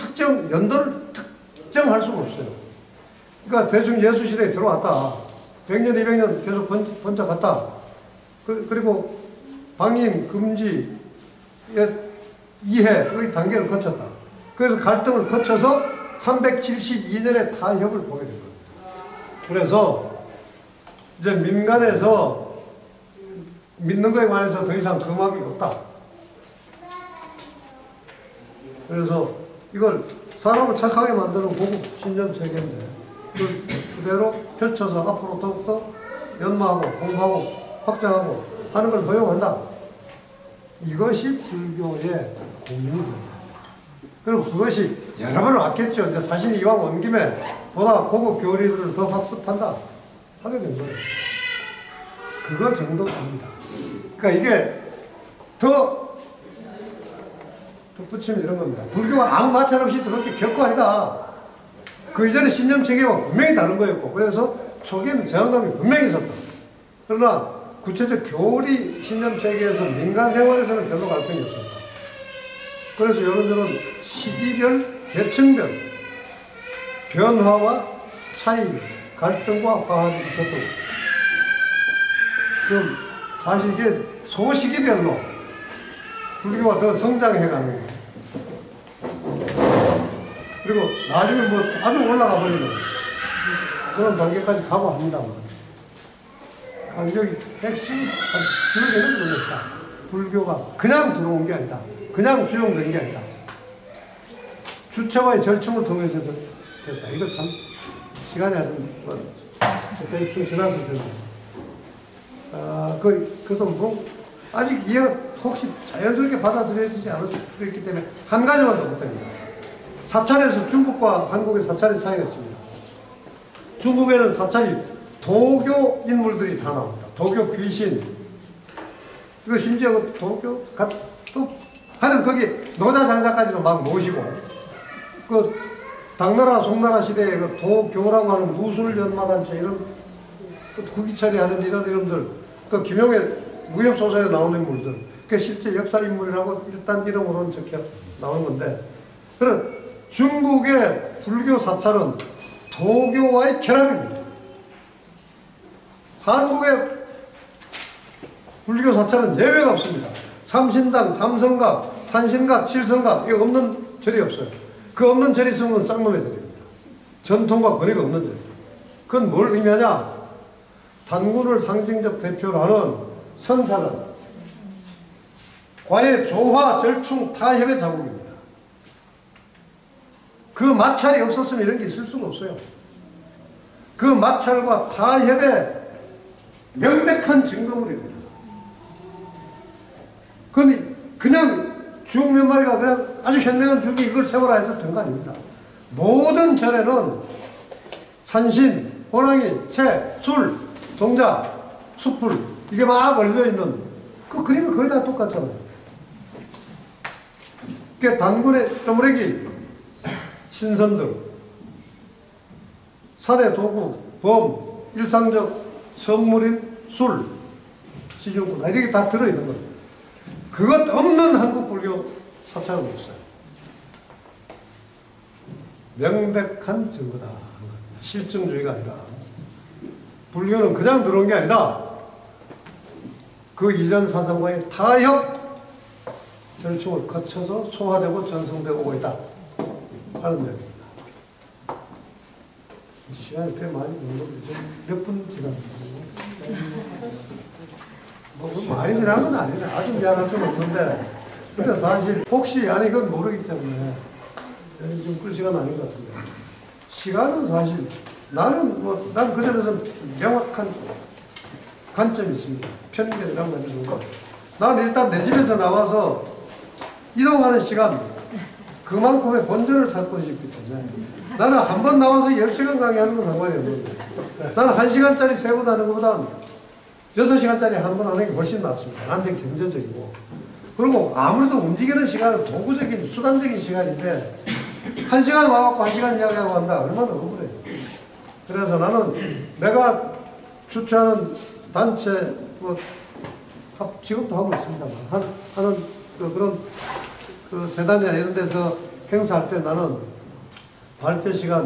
연도를 특정할 수가 없어요. 그러니까 대충 예수시대에 들어왔다. 100년, 200년 계속 번쩍갔다. 그리고 방임, 금지의 이해의 단계를 거쳤다. 그래서 갈등을 거쳐서 372년에 타협을 보게 된 겁니다. 그래서 이제 민간에서 믿는 거에 관해서 더 이상 금함이 없다. 그래서 이걸 사람을 착하게 만드는 고급 신념 체계인데 그걸 그대로 펼쳐서 앞으로 더욱더 연마하고 공부하고 확장하고 하는 걸 허용한다. 이것이 불교의 공유입니다. 그리고 그것이 여러 번 왔겠죠. 이제 사실 이왕 온 김에 보다 고급 교리들을 더 학습한다. 하게 된 거예요. 그거 정도입니다. 그러니까 이게 더 덧붙이면 이런 겁니다. 불교가 아무 마찰 없이 그렇게 결코 아니다. 그 이전에 신념 체계와 분명히 다른 거였고, 그래서 초기에는 제한감이 분명히 있었다. 그러나 구체적 교리 신념 체계에서 민간 생활에서는 별로 갈등이 없었다. 그래서 이런저런 시기별, 계층별 변화와 차이, 갈등과 화합이 있었고, 그럼 사실 이게 소시기별로 불교가 더 성장해가는 거예요. 그리고 나중에 뭐 아주 올라가 버리는 그런 단계까지 가고 합니다. 여기 핵심이 들어가는 거였다. 불교가 그냥 들어온 게 아니다. 그냥 수용된 게 아니다. 주체와의 절충을 통해서 됐다. 이거 참 시간이 아주 대충 지났을 텐데. 그래도 뭐 아직 이해가 혹시 자연스럽게 받아들여지지 않을 수도 있기 때문에 한 가지만 더 부탁드립니다. 사찰에서 중국과 한국의 사찰의 차이가 있습니다. 중국에는 사찰이 도교 인물들이 다 나옵니다. 도교 귀신. 이거 심지어 그 도교 또 하여튼 거기 노자 장자까지도 막 모시고 그 당나라 송나라 시대에 그 도교라고 하는 무술연마단체 이런 그 후기처리 하는 이런 이름들 그 김용의 무협소설에 나오는 인물들 그 실제 역사 인물이라고 일단 이름으로는 적혀 나오는 건데 그런 중국의 불교 사찰은 도교와의 결합입니다. 한국의 불교 사찰은 예외가 없습니다. 삼신당, 삼성각, 탄신각, 칠성각 이거 없는 절이 없어요. 그 없는 절이 있으면 건 쌍놈의 절입니다. 전통과 권위가 없는 절. 그건 뭘 의미하냐? 단군을 상징적 대표로 하는 선사는 과의 조화, 절충, 타협의 자국입니다. 그 마찰이 없었으면 이런 게 있을 수가 없어요. 그 마찰과 타협의 명백한 증거물입니다. 그냥 죽 몇 마리가 그냥 아주 현명한 죽이 이걸 세워라 해서 된 거 아닙니다. 모든 절에는 산신, 호랑이, 새, 술, 동자, 숯불 이게 막 걸려있는 그 그림이 거의 다 똑같잖아요. 그 단군의 쪼무레기 신선들 산의 도구, 범, 일상적 선물인 술, 시중군 이렇게 다 들어있는 거예요. 그것 없는 한국 불교 사찰은 없어요. 명백한 증거다. 실증주의가 아니라 불교는 그냥 들어온 게 아니라 그 이전 사상과의 타협 절충을 거쳐서 소화되고 전승되고 오고 있다 하는 얘기입니다. 시간이 꽤 많이 몇 분 지났습니다. 뭐 많이 지난 건 아니네. 아주 미안할 건 없는데. 근데 사실 혹시 아니 그건 모르기 때문에 좀 끌 시간 아닌 것 같은데. 시간은 사실 나는 난 그 점에서 명확한 관점이 있습니다. 편견이라는 건 있고. 난 일단 내 집에서 나와서 이동하는 시간 그만큼의 본전을 찾고 싶기 때문에 나는 한 번 나와서 10시간 강의하는 건 상관이 없는데 나는 1시간짜리 세고 다는 것보다 6시간짜리 한 번 하는 게 훨씬 낫습니다. 나한테 경제적이고. 그리고 아무래도 움직이는 시간은 도구적인 수단적인 시간인데 1시간 와갖고 1시간 이야기하고 한다. 얼마나 억울해요. 그래서 나는 내가 주최하는 단체 직업도 하고 있습니다만 하는 그런 재단이나 이런 데서 행사할 때 나는 발제 시간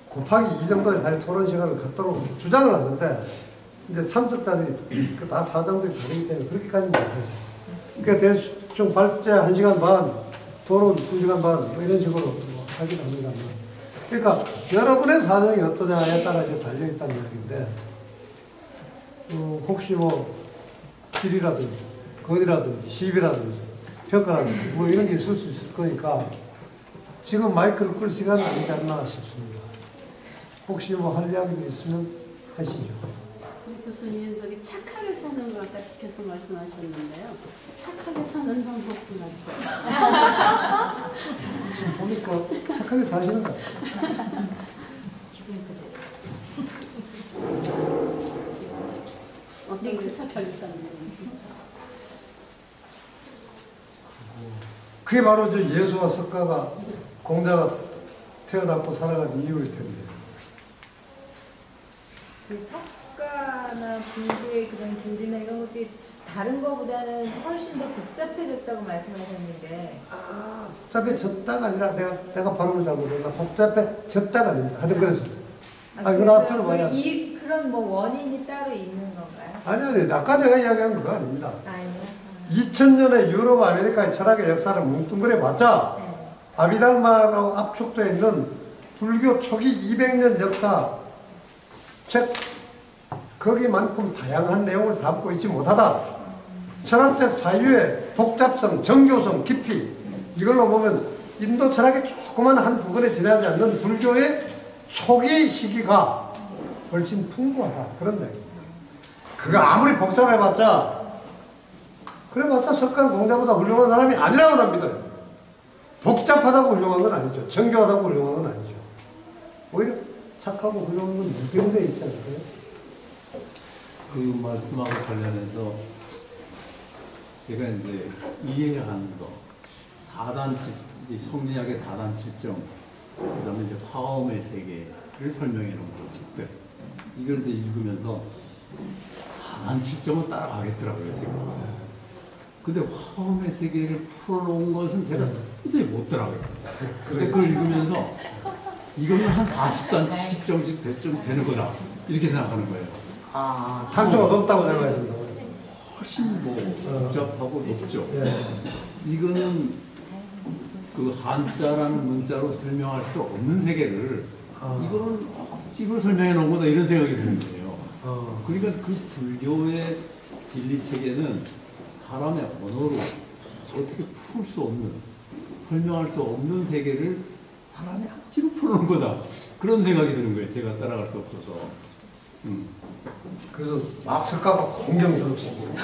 곱하기 2 정도의 사실 토론 시간을 갖도록 주장을 하는데 이제 참석자들이 다 사정들이 다르기 때문에 그렇게까지 못하죠. 그러니까 대충 발제 1시간 반, 토론 2시간 반 뭐 이런 식으로 하기도 합니다. 그러니까 여러분의 사정이 어떠냐에 따라 이제 달려있다는 얘기인데 혹시 뭐 질이라든지 건이라든지 시비라든지 평가라든지 뭐 이런 게 있을 수 있을 거니까 지금 마이크를 끌 시간은 아니지 않나 싶습니다. 혹시 뭐 할 이야기도 있으면 하시죠. 교수님, 저기 착하게 사는 거 아까 계속 말씀하셨는데요. 착하게 사는 방법 좀 알려주세요. 지금 보니까 착하게 사시는 것 같아요. 어떻게 착하게 사는지. 그게 바로 저 예수와 석가가 공자가 태어났고 살아간 이유일 텐데. 그 석가나 불교의 그런 교리나 이런 것들이 다른 것보다는 훨씬 더 복잡해졌다고 말씀하셨는데. 복잡해졌다가 아니라 내가 발음을 잘못 했나? 복잡해졌다가 아닙니다. 하여튼 그래서. 이거 나 들어봐야. 그런 뭐 원인이 따로 있는 건가요? 아니. 아까 제가 이야기한 그거 아닙니다. 아니요. 2000년에 유럽, 아메리카의 철학의 역사를 뭉뚱그려 봤자 네. 아비달마로 압축되어 있는 불교 초기 200년 역사 책 거기만큼 다양한 내용을 담고 있지 못하다. 철학적 사유의 복잡성, 정교성, 깊이 이걸로 보면 인도 철학의 조그만 한 부분에 지나지 않는 불교의 초기 시기가 훨씬 풍부하다. 그런 얘기. 그거 아무리 복잡해봤자 그래봤자 석가는 공자보다 훌륭한 사람이 아니라고 합니다. 복잡하다고 훌륭한 건 아니죠. 정교하다고 훌륭한 건 아니죠. 오히려 착하고 훌륭한 건 무대에 있지 않을까요? 그 말씀하고 관련해서 제가 이제 이해하는 거, 성리학의 4단 7정, 그 다음에 이제 화엄의 세계를 설명해 놓은 책들. 이걸 이제 읽으면서 4단 7정은 따라가겠더라고요, 지금. 근데 화엄의 세계를 풀어놓은 것은 제가 도저히 못 따라가요. 근데 그걸 읽으면서 이거는 한 40단, 70정씩 좀 되는 거다. 이렇게 생각하는 거예요. 단수가 높다고 생각하십니다. 훨씬 뭐 복잡하고 높죠. 예. 이거는 그 한자라는 문자로 설명할 수 없는 세계를 이거는 억지로 설명해 놓은 거다 이런 생각이 드는 거예요. 그러니까 그 불교의 진리 체계는 사람의 언어로 어떻게 풀 수 없는, 설명할 수 없는 세계를 사람이 억지로 풀어놓은 거다. 그런 생각이 드는 거예요. 제가 따라갈 수 없어서. 그래서 막 석가가 공경스럽습니다.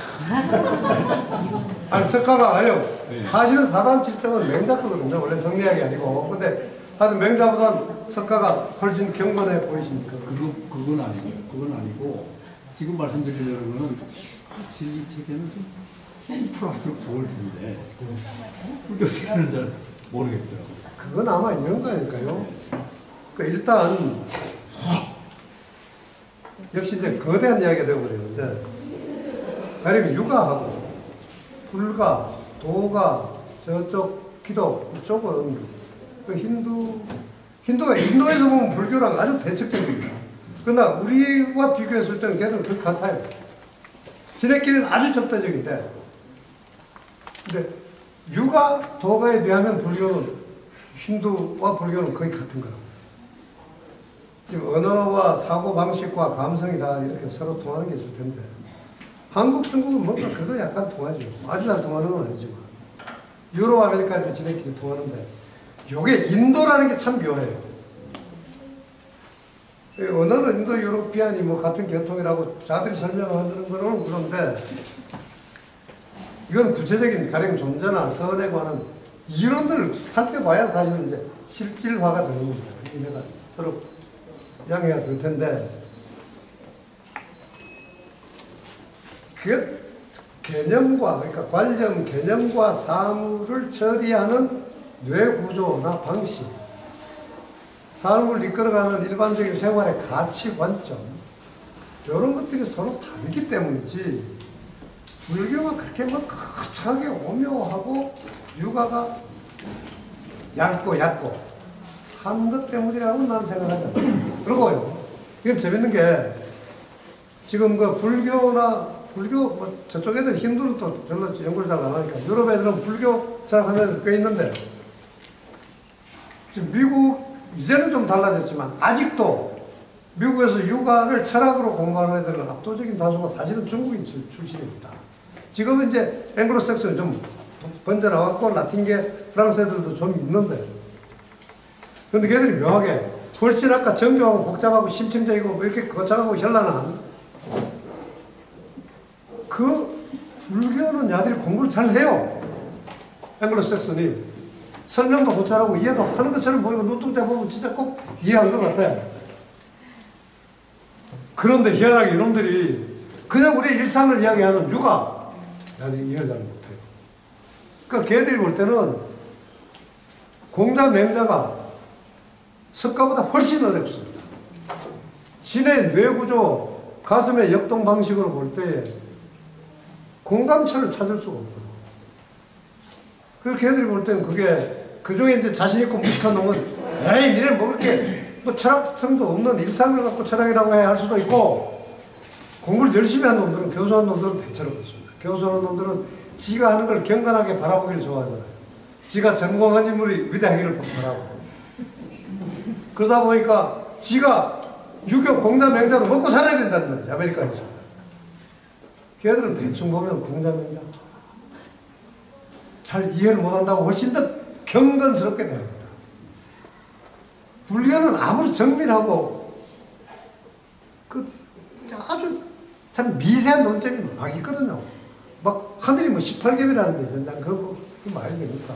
아니 석가가 아니요. 네. 사실은 4단 7정은 맹자거든요. 원래 성리학이 아니고. 근데 하여튼 맹자보단 석가가 훨씬 경건해 보이십니까? 그건 아니고 지금 말씀드리려는 거는 그 진리 체계는 좀 심플할수록 좋을 텐데 불교 체계는 잘 모르겠더라고요. 그건 아마 이런 거니까요. 그러니까 일단 역시 이제 거대한 이야기가 되어버리는데 가령 유가하고 불가, 도가, 저쪽 기독 이쪽은 그 힌두가 인도에서 보면 불교랑 아주 대척적입니다. 그러나 우리와 비교했을 때는 걔들은 그 같아요. 지네끼리는 아주 적대적인데 근데 유가, 도가에 비하면 불교는 힌두와 불교는 거의 같은 거라고. 지금 언어와 사고 방식과 감성이 다 이렇게 서로 통하는 게 있을 텐데 한국, 중국은 뭔가 그래도 약간 통하죠. 아주 잘 통하는 건 아니지만 유럽, 아메리카에도 지네끼리 통하는데 요게 인도라는 게 참 묘해요. 언어는 인도 유로피안이 뭐 같은 계통이라고 자들이 설명하는 거는 그런데 이건 구체적인 가령 존재나 선에 관한 이론들을 살펴봐야 사실은 이제 실질화가 되는 겁니다. 내가 서로 양해가 될 텐데 그 개념과 그러니까 관념 개념과 사물을 처리하는 뇌 구조나 방식, 삶을 이끌어가는 일반적인 생활의 가치 관점 이런 것들이 서로 다르기 때문이지 불교가 그렇게 뭐 거창하게 오묘하고 육아가 얇고 한 것 때문이라고 나는 생각하지 않아요. 그리고요, 이건 재밌는 게 지금 그 불교 뭐 저쪽 애들 힌두는 또 별로 연구를 잘 안 하니까 유럽 애들은 불교 생각하는 애들 꽤 있는데 지금 미국 이제는 좀 달라졌지만 아직도 미국에서 육아를 철학으로 공부하는 애들은 압도적인 다수가 사실은 중국인 출신입니다. 지금은 이제 앵글로색슨이 좀 번져나왔고 라틴계 프랑스 애들도 좀 있는데 근데 걔들이 묘하게 훨씬 아까 정교하고 복잡하고 심층적이고 뭐 이렇게 거창하고 현란한 그 불교는 야들이 공부를 잘 해요. 앵글로색슨이 설명도 못 잘하고 이해도 하는 것처럼 보이고 눈동자 보면 진짜 꼭 이해한 것 같아. 그런데 희한하게 이놈들이 그냥 우리 일상을 이야기하는 육아 야들이 이해를 잘 못해요. 그러니까 걔들이 볼 때는 공자 맹자가 석가보다 훨씬 어렵습니다. 진의 뇌구조, 가슴의 역동 방식으로 볼 때 공감처를 찾을 수가 없거든요. 그래서 걔들이 볼 때는 그게 그중에 이제 자신있고 무식한 놈은 에이 니네 뭐 그렇게 뭐 철학성도 없는 일상을 갖고 철학이라고 해야 할 수도 있고 공부를 열심히 한 놈들은 교수한 놈들은 대체로 그렇습니다. 교수하는 놈들은 지가 하는 걸 경건하게 바라보기를 좋아하잖아요. 지가 전공한 인물이 위대하기를 바라고 그러다 보니까 지가 유교 공자 맹자로 먹고 살아야 된다는 거지. 아메리카에서 걔들은 대충 보면 공자 맹자 잘 이해를 못한다고 훨씬 더 경건스럽게 대합니다. 불교는 아무리 정밀하고 그 아주 참 미세한 논점이 막 있거든요. 막 하늘이 뭐 18겹이라는 데 있었잖아. 그거 말이 됩니까?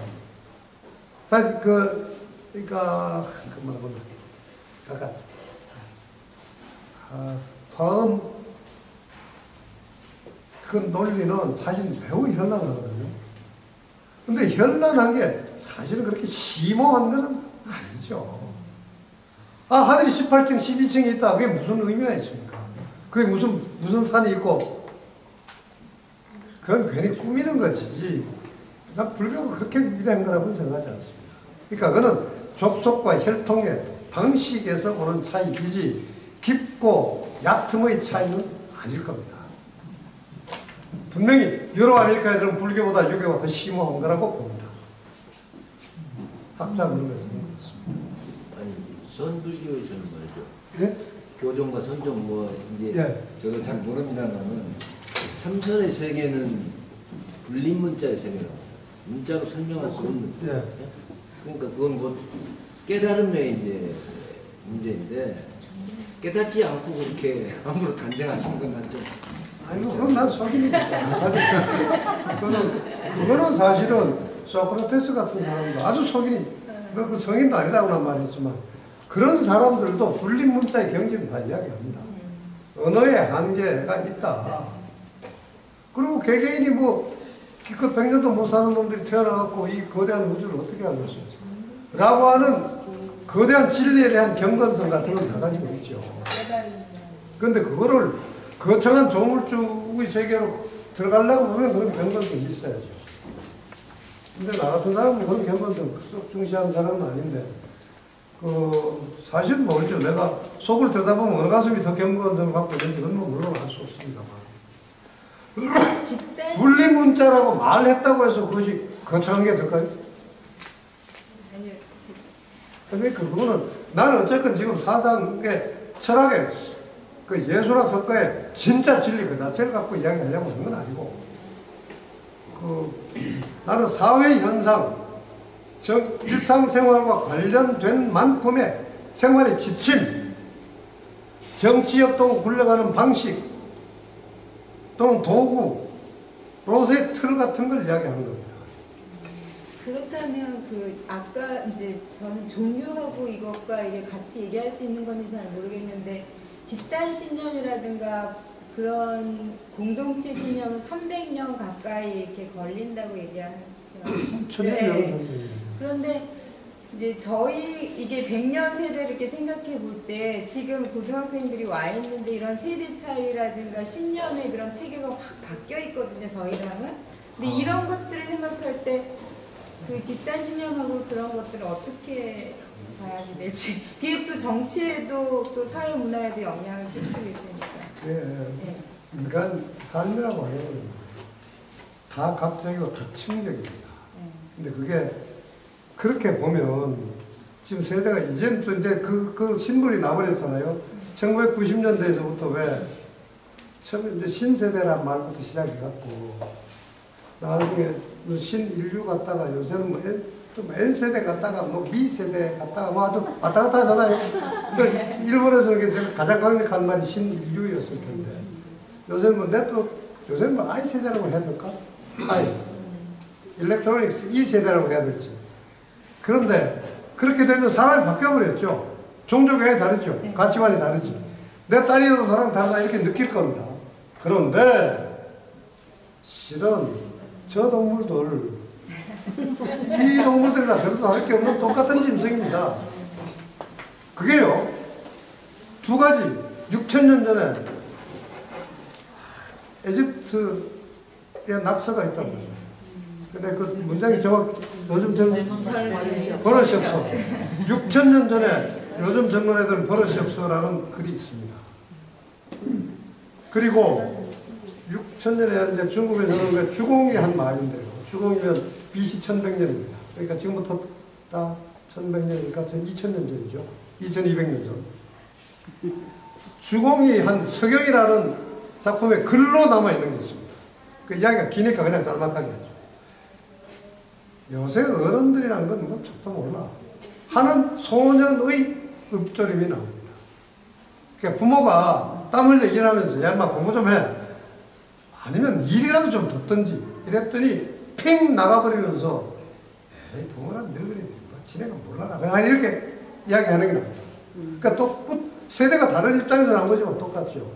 사실 그러니까 뭐라 아까 화음 그 논리는 사실 매우 현란하거든요. 근데 현란한 게 사실은 그렇게 심오한 거는 아니죠. 아, 하늘이 18층, 12층이 있다. 그게 무슨 의미가 있습니까? 그게 무슨 산이 있고, 그건 괜히 꾸미는 것이지. 나 불교가 그렇게 위대한 거라고는 생각하지 않습니다. 그러니까 그거는 족속과 혈통의 방식에서 오는 차이이지, 깊고 얕음의 차이는 아닐 겁니다. 분명히 유럽 아메리카 애들은 불교보다 유교가 더 심오한 거라고 봅니다. 학자 그런 거 생각했습니다. 아니 선불교에서는 말이죠. 예? 교종과 선종 뭐 이제 예. 저도 잘 모릅니다만은 참선의 세계는 불림 문자의 세계라고 문자로 설명할 수 없는. 예. 그러니까 그건 뭐 깨달음의 이제 문제인데 깨닫지 않고 그렇게 아무로 단정하시는 건 난 좀. 아니, 그건 난 속입니다. 그거는 사실은 소크라테스 같은 사람도 아주 속인이, 그 성인도 아니라고는 말했지만, 그런 사람들도 불림 문자의 경지는 다 이야기합니다. 언어의 한계가 있다. 그리고 개개인이 뭐, 기껏 100년도 못 사는 놈들이 태어나갖고 이 거대한 우주를 어떻게 알고 있어요? 라고 하는 거대한 진리에 대한 경건성 같은 건 다 가지고 있죠. 그런데 그거를 거창한 조물주의 세계로 들어가려고 보면 그런 경건성이 있어야죠. 근데 나 같은 사람은 그런 경건성 썩 중시하는 사람은 아닌데, 사실 모르죠. 내가 속을 들여다보면 어느 가슴이 더 경건성을 갖고 있는지 그건 뭐 물론 알 수 없습니다만. 불림 문자라고 말했다고 해서 그것이 거창한 게 될까요? 아니요. 그러니까 그거는 나는 어쨌건 지금 사상의 철학의 그 예술화 석가의 진짜 진리 그 자체를 갖고 이야기하려고 하는 건 아니고 나는 사회 현상, 일상생활과 관련된 만큼의 생활의 지침, 정치력 또는 굴러가는 방식 또는 도구, 로스의 틀 같은 걸 이야기하는 겁니다. 그렇다면 아까 이제 저는 종교하고 이것과 이게 같이 얘기할 수 있는 건지 잘 모르겠는데 집단 신념이라든가 그런 공동체 신념은 300년 가까이 이렇게 걸린다고 얘기하는. 그런데 이제 저희 이게 100년 세대를 이렇게 생각해 볼 때 지금 고등학생들이 와 있는데 이런 세대 차이라든가 신념의 그런 체계가 확 바뀌어 있거든요, 저희랑은. 근데 이런 것들을 생각할 때 그 집단 신념하고 그런 것들을 어떻게 봐야지 될지. 그게 또 정치에도 또 사회 문화에도 영향을 끼치고 있으니까. 예. 인간 삶이라고 하는 건 다 갑작이고 다 침적입니다. 근데 그게 그렇게 보면 지금 세대가 이제 그 신분이 나버렸잖아요. 1990년대에서부터 왜 처음에 이제 신세대란 말부터 시작해갖고 나중에 신인류 갔다가 요새는 뭐 N세대 갔다가 뭐 B세대 갔다가 뭐 아주 왔다 갔다 하잖아요. 그러니까 일본에서는 가장 강력한 말이 신인류였을 텐데 요새는 뭐 요새는 뭐 I세대라고 해야 될까? 일렉트로닉스 E세대라고 해야 될지. 그런데 그렇게 되면 사람이 바뀌어버렸죠. 종족이 다르죠. 가치관이 다르죠. 내 딸이라도 나랑 다르다 이렇게 느낄 겁니다. 그런데 실은 저 동물들 이 동물들이랑 별로 다를 게 없는 똑같은 짐승입니다. 그게요 2가지 6,000년 전에 에집트에 낙서가 있다고 그러죠. 근데 그 문장이 정확히 요즘 버릇이 없어. 6,000년 전에 요즘 젊은 애들은 버릇이 없어라는 글이 있습니다. 그리고 6,000년에 이제 중국에서는 주공이 한 말인데요. 주공이면 BC 1100년입니다. 그러니까 지금부터 다 1100년이니까 2000년 전이죠. 2200년 전. 주공이 한 서경이라는 작품에 글로 남아있는 게 있습니다. 그 이야기가 기니까 그냥 짤막하게 하죠. 요새 어른들이란 건 뭐 저도 몰라. 하는 소년의 읊조림이 나옵니다. 그러니까 부모가 땀 흘려 일하면서 야 인마 공부 좀 해. 아니면 일이라도 좀 돕든지 이랬더니 핑 나가버리면서 에이 부모란 늙은이들이 뭐 지네가 몰라라 그냥 이렇게 이야기하는 게 나옵니다. 그러니까 또 세대가 다른 입장에서 나온 거지만 똑같죠.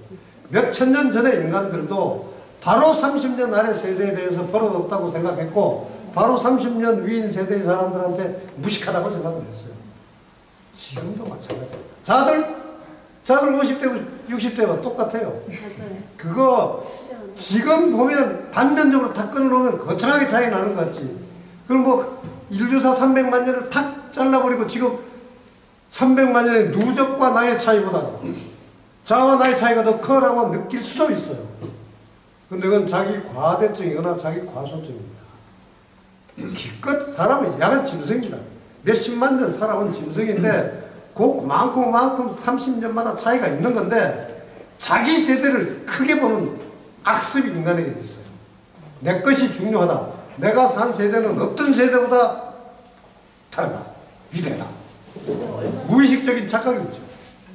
몇천 년 전의 인간들도 바로 30년 아래 세대에 대해서 버릇 없다고 생각했고 바로 30년 위인 세대의 사람들한테 무식하다고 생각을 했어요. 지금도 마찬가지입니다. 자들 50대고 60대가 똑같아요. 맞아요. 그거 지금 보면 단면적으로 다 끊어놓으면 거창하게 차이 나는 것 같지. 그럼 뭐 인류사 300만 년을 탁 잘라버리고 지금 300만 년의 누적과 나의 차이보다 자와 나의 차이가 더 커라고 느낄 수도 있어요. 근데 그건 자기 과대증이거나 자기 과소증입니다. 기껏 사람은 야간 짐승이다. 몇십만 년 살아온 짐승인데 그만큼 30년마다 차이가 있는 건데 자기 세대를 크게 보는 악습이 인간에게 있어요. 내 것이 중요하다. 내가 산 세대는 어떤 세대보다 다르다. 위대하다. 무의식적인 착각이죠.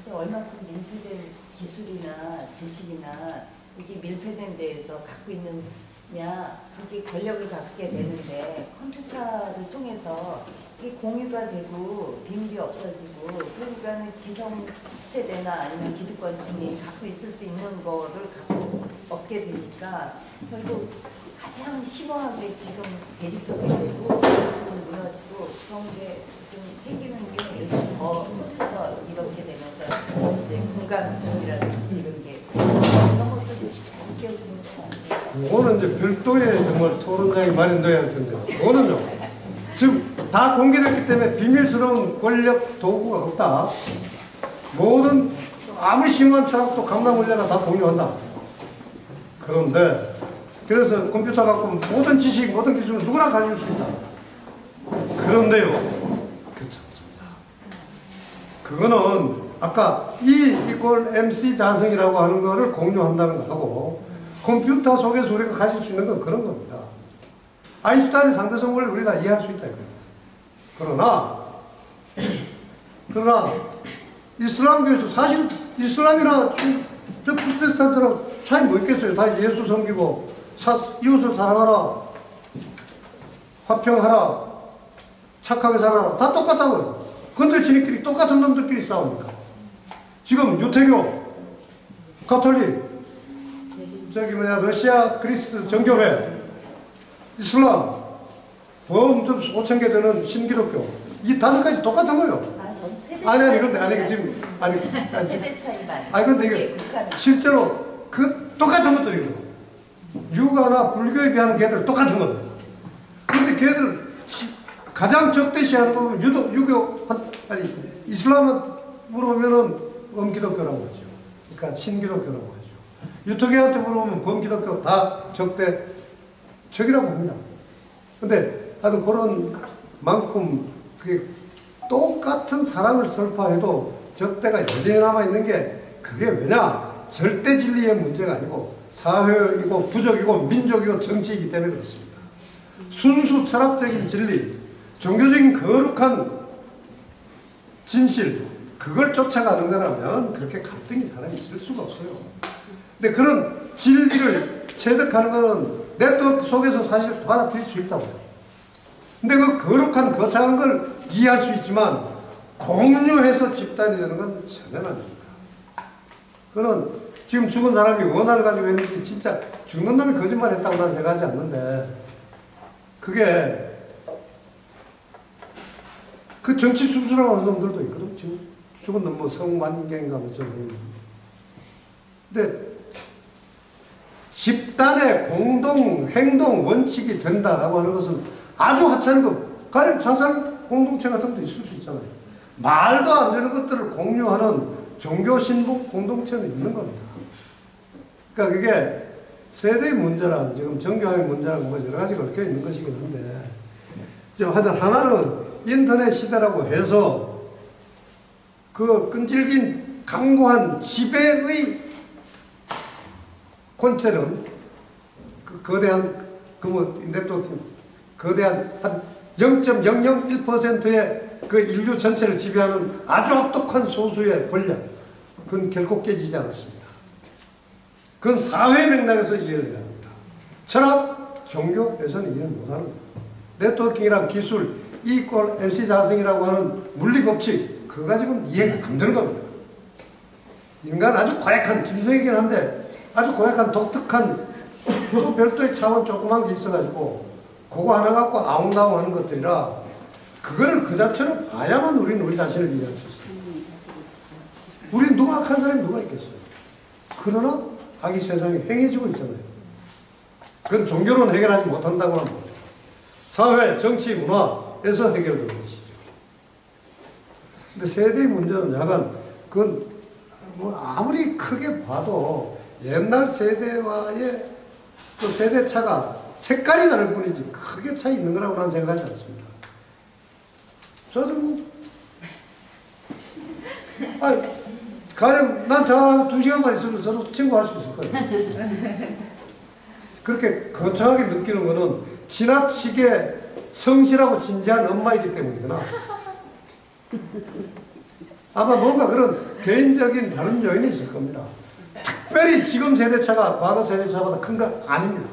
근데 얼마큼 밀폐된 기술이나 지식이나 이게 밀폐된 데에서 갖고 있느냐, 그게 권력을 갖게 되는데 컴퓨터를 통해서 이게 공유가 되고 비밀이 없어지고 그러니까는 기성 세대나 아니면 기득권층이 갖고 있을 수 있는 거를 갖고 얻게 되니까 결국 가장 심오하게 지금 대립도 되고 지금 무너지고 그런 게 좀 생기는 게 요즘 더 이렇게 되면서 이제 공감이라든지 이런 게 이런 것도 느껴지는 것 같아요. 그거는 이제 별도의 정말 토론장이 마련돼야 할 텐데 그거는요. 지금 다 공개됐기 때문에 비밀스러운 권력 도구가 없다. 모든 아무 심한 철학도 강남 원래가 다 공유한다. 그런데 그래서 컴퓨터 갖고 모든 지식, 모든 기술을 누구나 가질 수 있다. 그런데요. 그렇지 않습니다. 그거는 아까 E 이퀄 MC 자승이라고 하는 거를 공유한다는 거하고 컴퓨터 속에서 우리가 가질 수 있는 건 그런 겁니다. 아인슈타인의 상대성 원리를 우리가 이해할 수 있다 이거예요. 그러나 이슬람교에서 사실 이슬람이나 프로테스탄트랑 차이 뭐 있겠어요? 다 예수 섬기고 이웃을 사랑하라, 화평하라, 착하게 살아라 다 똑같다고요. 근데 지네끼리 똑같은 놈들끼리 싸웁니다. 지금 유태교, 가톨릭, 러시아 그리스 정교회, 이슬람, 보험 좀 5,000개 되는 신기독교 이 5가지 똑같은 거예요. 전 세대 아니 근데 지금 세대 차이만. 근데 이게 실제로 그 똑같은 것들이에요. 유가나 불교에 비하는 걔들 똑같은 거예요. 근데 걔들 가장 적대시하는 거 보면 유교 이슬람으로 보면은 범기독교라고 하죠. 그러니까 신기독교라고 하죠. 유토교한테 물어보면 범기독교 다 적이라고 합니다. 근데 하여튼 그런 만큼 그게 똑같은 사랑을 설파해도 적대가 여전히 남아있는 게 그게 왜냐? 절대 진리의 문제가 아니고 사회이고 부족이고 민족이고 정치이기 때문에 그렇습니다. 순수 철학적인 진리, 종교적인 거룩한 진실, 그걸 쫓아가는 거라면 그렇게 갈등이 사람이 있을 수가 없어요. 근데 그런 진리를 체득하는 것은 네트워크 속에서 사실 받아들일 수 있다고요. 근데 그 거룩한 거창한 걸 이해할 수 있지만 공유해서 집단이 되는 건 전혀 아닙니다. 그거는 지금 죽은 사람이 원한을 가지고 있는지 진짜 죽는 놈이 거짓말했다고 난 생각하지 않는데 그게 그 정치 수술하고 하는 놈들도 있거든. 지금 죽은 놈 뭐 성만개인가 뭐처럼. 근데 집단의 공동 행동 원칙이 된다라고 하는 것은 아주 하찮은 것, 가령 자살 공동체 같은 것도 있을 수 있잖아요. 말도 안 되는 것들을 공유하는 종교 신복 공동체는 있는 겁니다. 그러니까 그게 세대의 문제랑 지금 정교함의 문제랑 뭐 여러 가지가 얽혀 있는 것이긴 한데 지금 하나는 인터넷 시대라고 해서 그 끈질긴 강고한 지배의 권체는 그 거대한 네트워크 거대한 한 0.001%의 그 인류 전체를 지배하는 아주 혹독한 소수의 권력, 그건 결코 깨지지 않았습니다. 그건 사회 맥락에서 이해를 해야 합니다. 철학, 종교에서는 이해를 못하는 겁니다. 네트워킹이란 기술, E = MC 자승이라고 하는 물리 법칙, 그거 가지고는 이해가 안 되는 겁니다. 인간 아주 고약한 짐승이긴 한데 아주 고약한 독특한 또 별도의 차원 조그만 게 있어가지고 그거 하나 갖고 아웅다웅 하는 것들이라 그거를 그 자체로 봐야만 우리는 우리 자신을 이해할 수 있습니다. 우린 누가 악한 사람이 누가 있겠어요. 그러나 악이 세상에 행해지고 있잖아요. 그건 종교로는 해결하지 못한다고 합니다. 사회, 정치, 문화에서 해결되는 것이죠. 근데 세대의 문제는 약간 그건 뭐 아무리 크게 봐도 옛날 세대와의 그 세대 차가 색깔이 다를 뿐이지 크게 차이 있는 거라고 나는 생각하지 않습니다. 저도 뭐 가령 난 저하고 2시간만 있으면 저도 친구할 수 있을 거예요. 그렇게 거창하게 느끼는 거는 지나치게 성실하고 진지한 엄마이기 때문이구나. 아마 뭔가 그런 개인적인 다른 요인이 있을 겁니다. 특별히 지금 세대차가 과거 세대차보다 큰 건 아닙니다.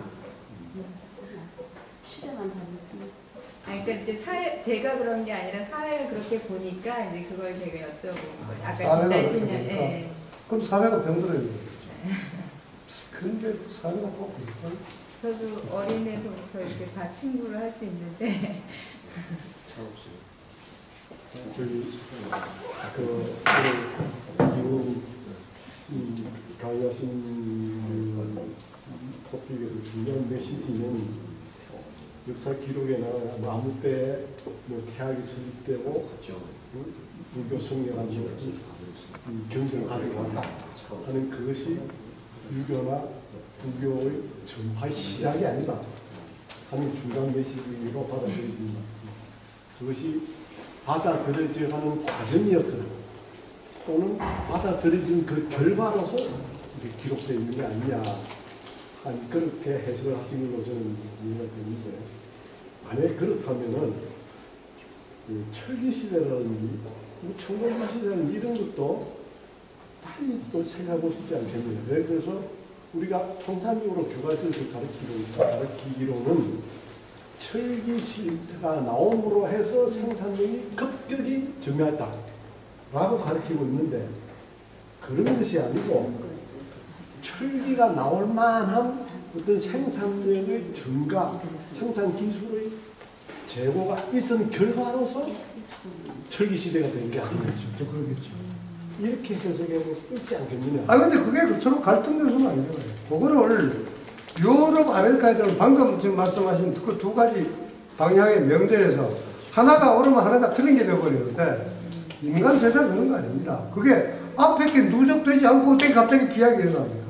그러니까 이제 제가 그런 게 아니라 사회가 그렇게 보니까 이제 그걸 제가 여쭤본 거예요. 아까 사회가 진단신년. 그러니까. 예. 그럼 사회가 병들어야 되겠죠. 근데 사회가 꼭 그럴까요? 저도 어린애서부터 이렇게 다 친구를 할 수 있는데. 잘 없어요. 저희 지금 강의하신 토픽에서 중요한 메시지는 역사 기록에나 아무 때 뭐 태학이 설립되고 불교 성경하고 경전하려고 한다 하는 그것이 유교나 불교의 전파의 시작이 아니다 하는 중간 메시지로 받아들여집니다. 그것이 받아들여져가는 과정이었거든. 또는 받아들여진 그 결과로서 이렇게 기록되어 있는 게 아니냐. 그렇게 해석을 하시는 것은 이해가 되는데, 만약에 그렇다면은 그 철기 시대라든지 청동기 시대는 이런 것도 빨리 또 생각해볼 수 있지 않겠느냐. 그래서 우리가 통상적으로 교과서에서 가르치기로는 철기 시대가 나옴으로 해서 생산량이 급격히 증가했다라고 가르치고 있는데, 그런 것이 아니고 철기가 나올 만한 어떤 생산량의 증가, 생산 기술의 제고가 있은 결과로서 철기 시대가 된 게 아니겠죠. 그러겠죠. 이렇게 해석해볼 수 있지 않겠느냐. 근데 그게 서로 갈등 요소는 아니잖아요. 그거를 유럽, 아메리카 애들은 방금 지금 말씀하신 그 두 가지 방향의 명제에서 하나가 옳으면 하나가 틀린 게 되어버리는데, 인간 세상 그런 거 아닙니다. 그게 앞에 게 누적되지 않고 어떻게 갑자기 비약이 일어납니까?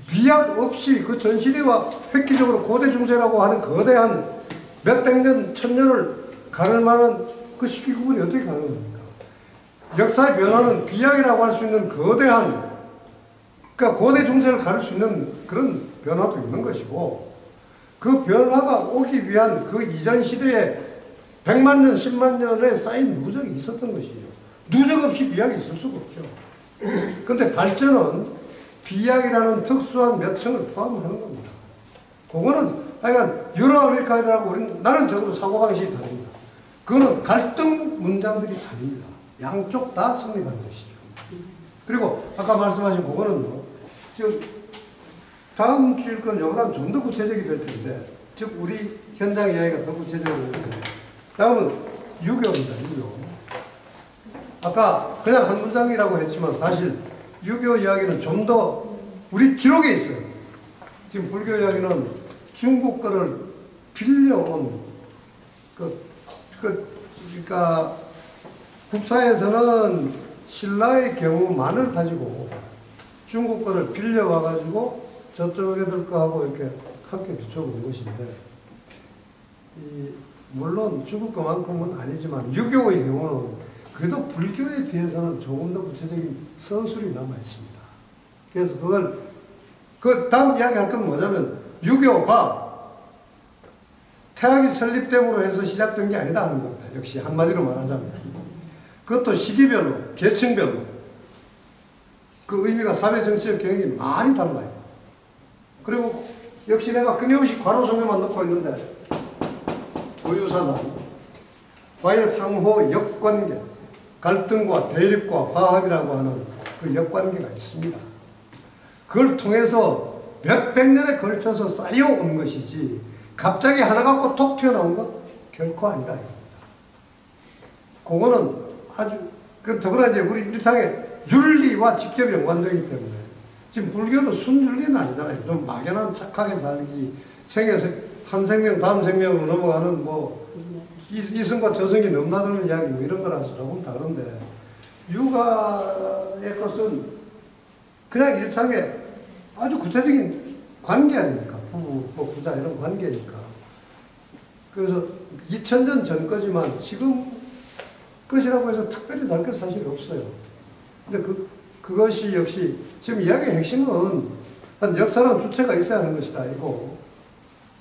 비약 없이 그 전시대와 획기적으로 고대 중세라고 하는 거대한 몇백 년, 천년을 가를 만한 그 시기 구분이 어떻게 가능합니까? 역사의 변화는 비약이라고 할 수 있는 거대한, 그러니까 고대 중세를 가를 수 있는 그런 변화도 있는 것이고, 그 변화가 오기 위한 그 이전 시대에 100만 년, 10만 년에 쌓인 누적이 있었던 것이죠. 누적 없이 비약이 있을 수가 없죠. 그런데 발전은 비약이라는 특수한 몇 층을 포함하는 겁니다. 그거는 하여간 유럽 아메리카들하고 우리는 나름적으로 사고방식이 다릅니다. 그거는 갈등 문장들이 다릅니다. 양쪽 다 성립하는 것이죠. 그리고 아까 말씀하신 그거는요, 지금 다음 주일 건 여보다 좀 더 구체적이 될 텐데, 즉 우리 현장 이야기가 더 구체적으로 될 텐데, 다음은 유교입니다. 유교. 아까 그냥 한 문장이라고 했지만 사실 유교 이야기는 좀 더 우리 기록에 있어요. 지금 불교 이야기는 중국 거를 빌려온 그러니까 국사에서는 신라의 경우만을 가지고 중국 거를 빌려와 가지고 저쪽 애들 거하고 이렇게 함께 비춰본 것인데, 물론 중국 거만큼은 아니지만 유교의 경우는 그래도 불교에 비해서는 조금 더 구체적인 서술이 남아 있습니다. 그래서 그 다음 이야기할 건 뭐냐면, 유교가 태학이 설립됨으로 해서 시작된 게 아니다 하는 겁니다. 역시 한마디로 말하자면. 그것도 시기별로, 계층별로 그 의미가 사회 정치적 경향이 많이 달라요. 그리고 역시 내가 끊임없이 괄호 속에만 넣고 있는데, 고유사상, 과의 상호 역관계, 갈등과 대립과 화합이라고 하는 그 역관계가 있습니다. 그걸 통해서 몇백 년에 걸쳐서 쌓여온 것이지, 갑자기 하나 갖고 톡 튀어나온 것 결코 아니다. 그거는 아주, 더구나 이제 우리 일상의 윤리와 직접 연관되기 때문에, 지금 불교도 순윤리는 아니잖아요. 좀 막연한 착하게 살기, 생에서 한 생명 다음 생명으로 넘어가는 뭐 이승과 저승이 넘나드는 이야기 뭐 이런 거라서 조금 다른데, 육아의 것은 그냥 일상의 아주 구체적인 관계 아닙니까? 부부, 뭐 부자 이런 관계니까. 그래서 2000년 전 거지만 지금 것이라고 해서 특별히 다를 게 사실 없어요. 근데 그것이 역시 지금 이야기의 핵심은 한 역사는 주체가 있어야 하는 것이다 이거.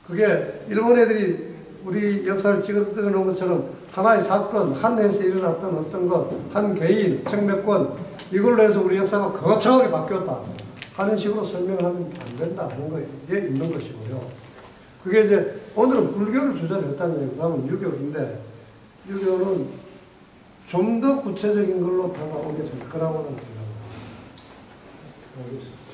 그게 일본 애들이 우리 역사를 찍어놓은 것처럼 하나의 사건, 한 해에서 일어났던 어떤 것, 한 개인, 청매권, 이걸로 해서 우리 역사가 거창하게 바뀌었다 하는 식으로 설명하면 안 된다 하는 거에 있는 것이고요. 그게 이제 오늘은 불교를 주제로 했다는 얘기고, 다음은 유교인데, 유교는 좀 더 구체적인 걸로 다가오게 될 거라고는 생각합니다. 알겠습니다.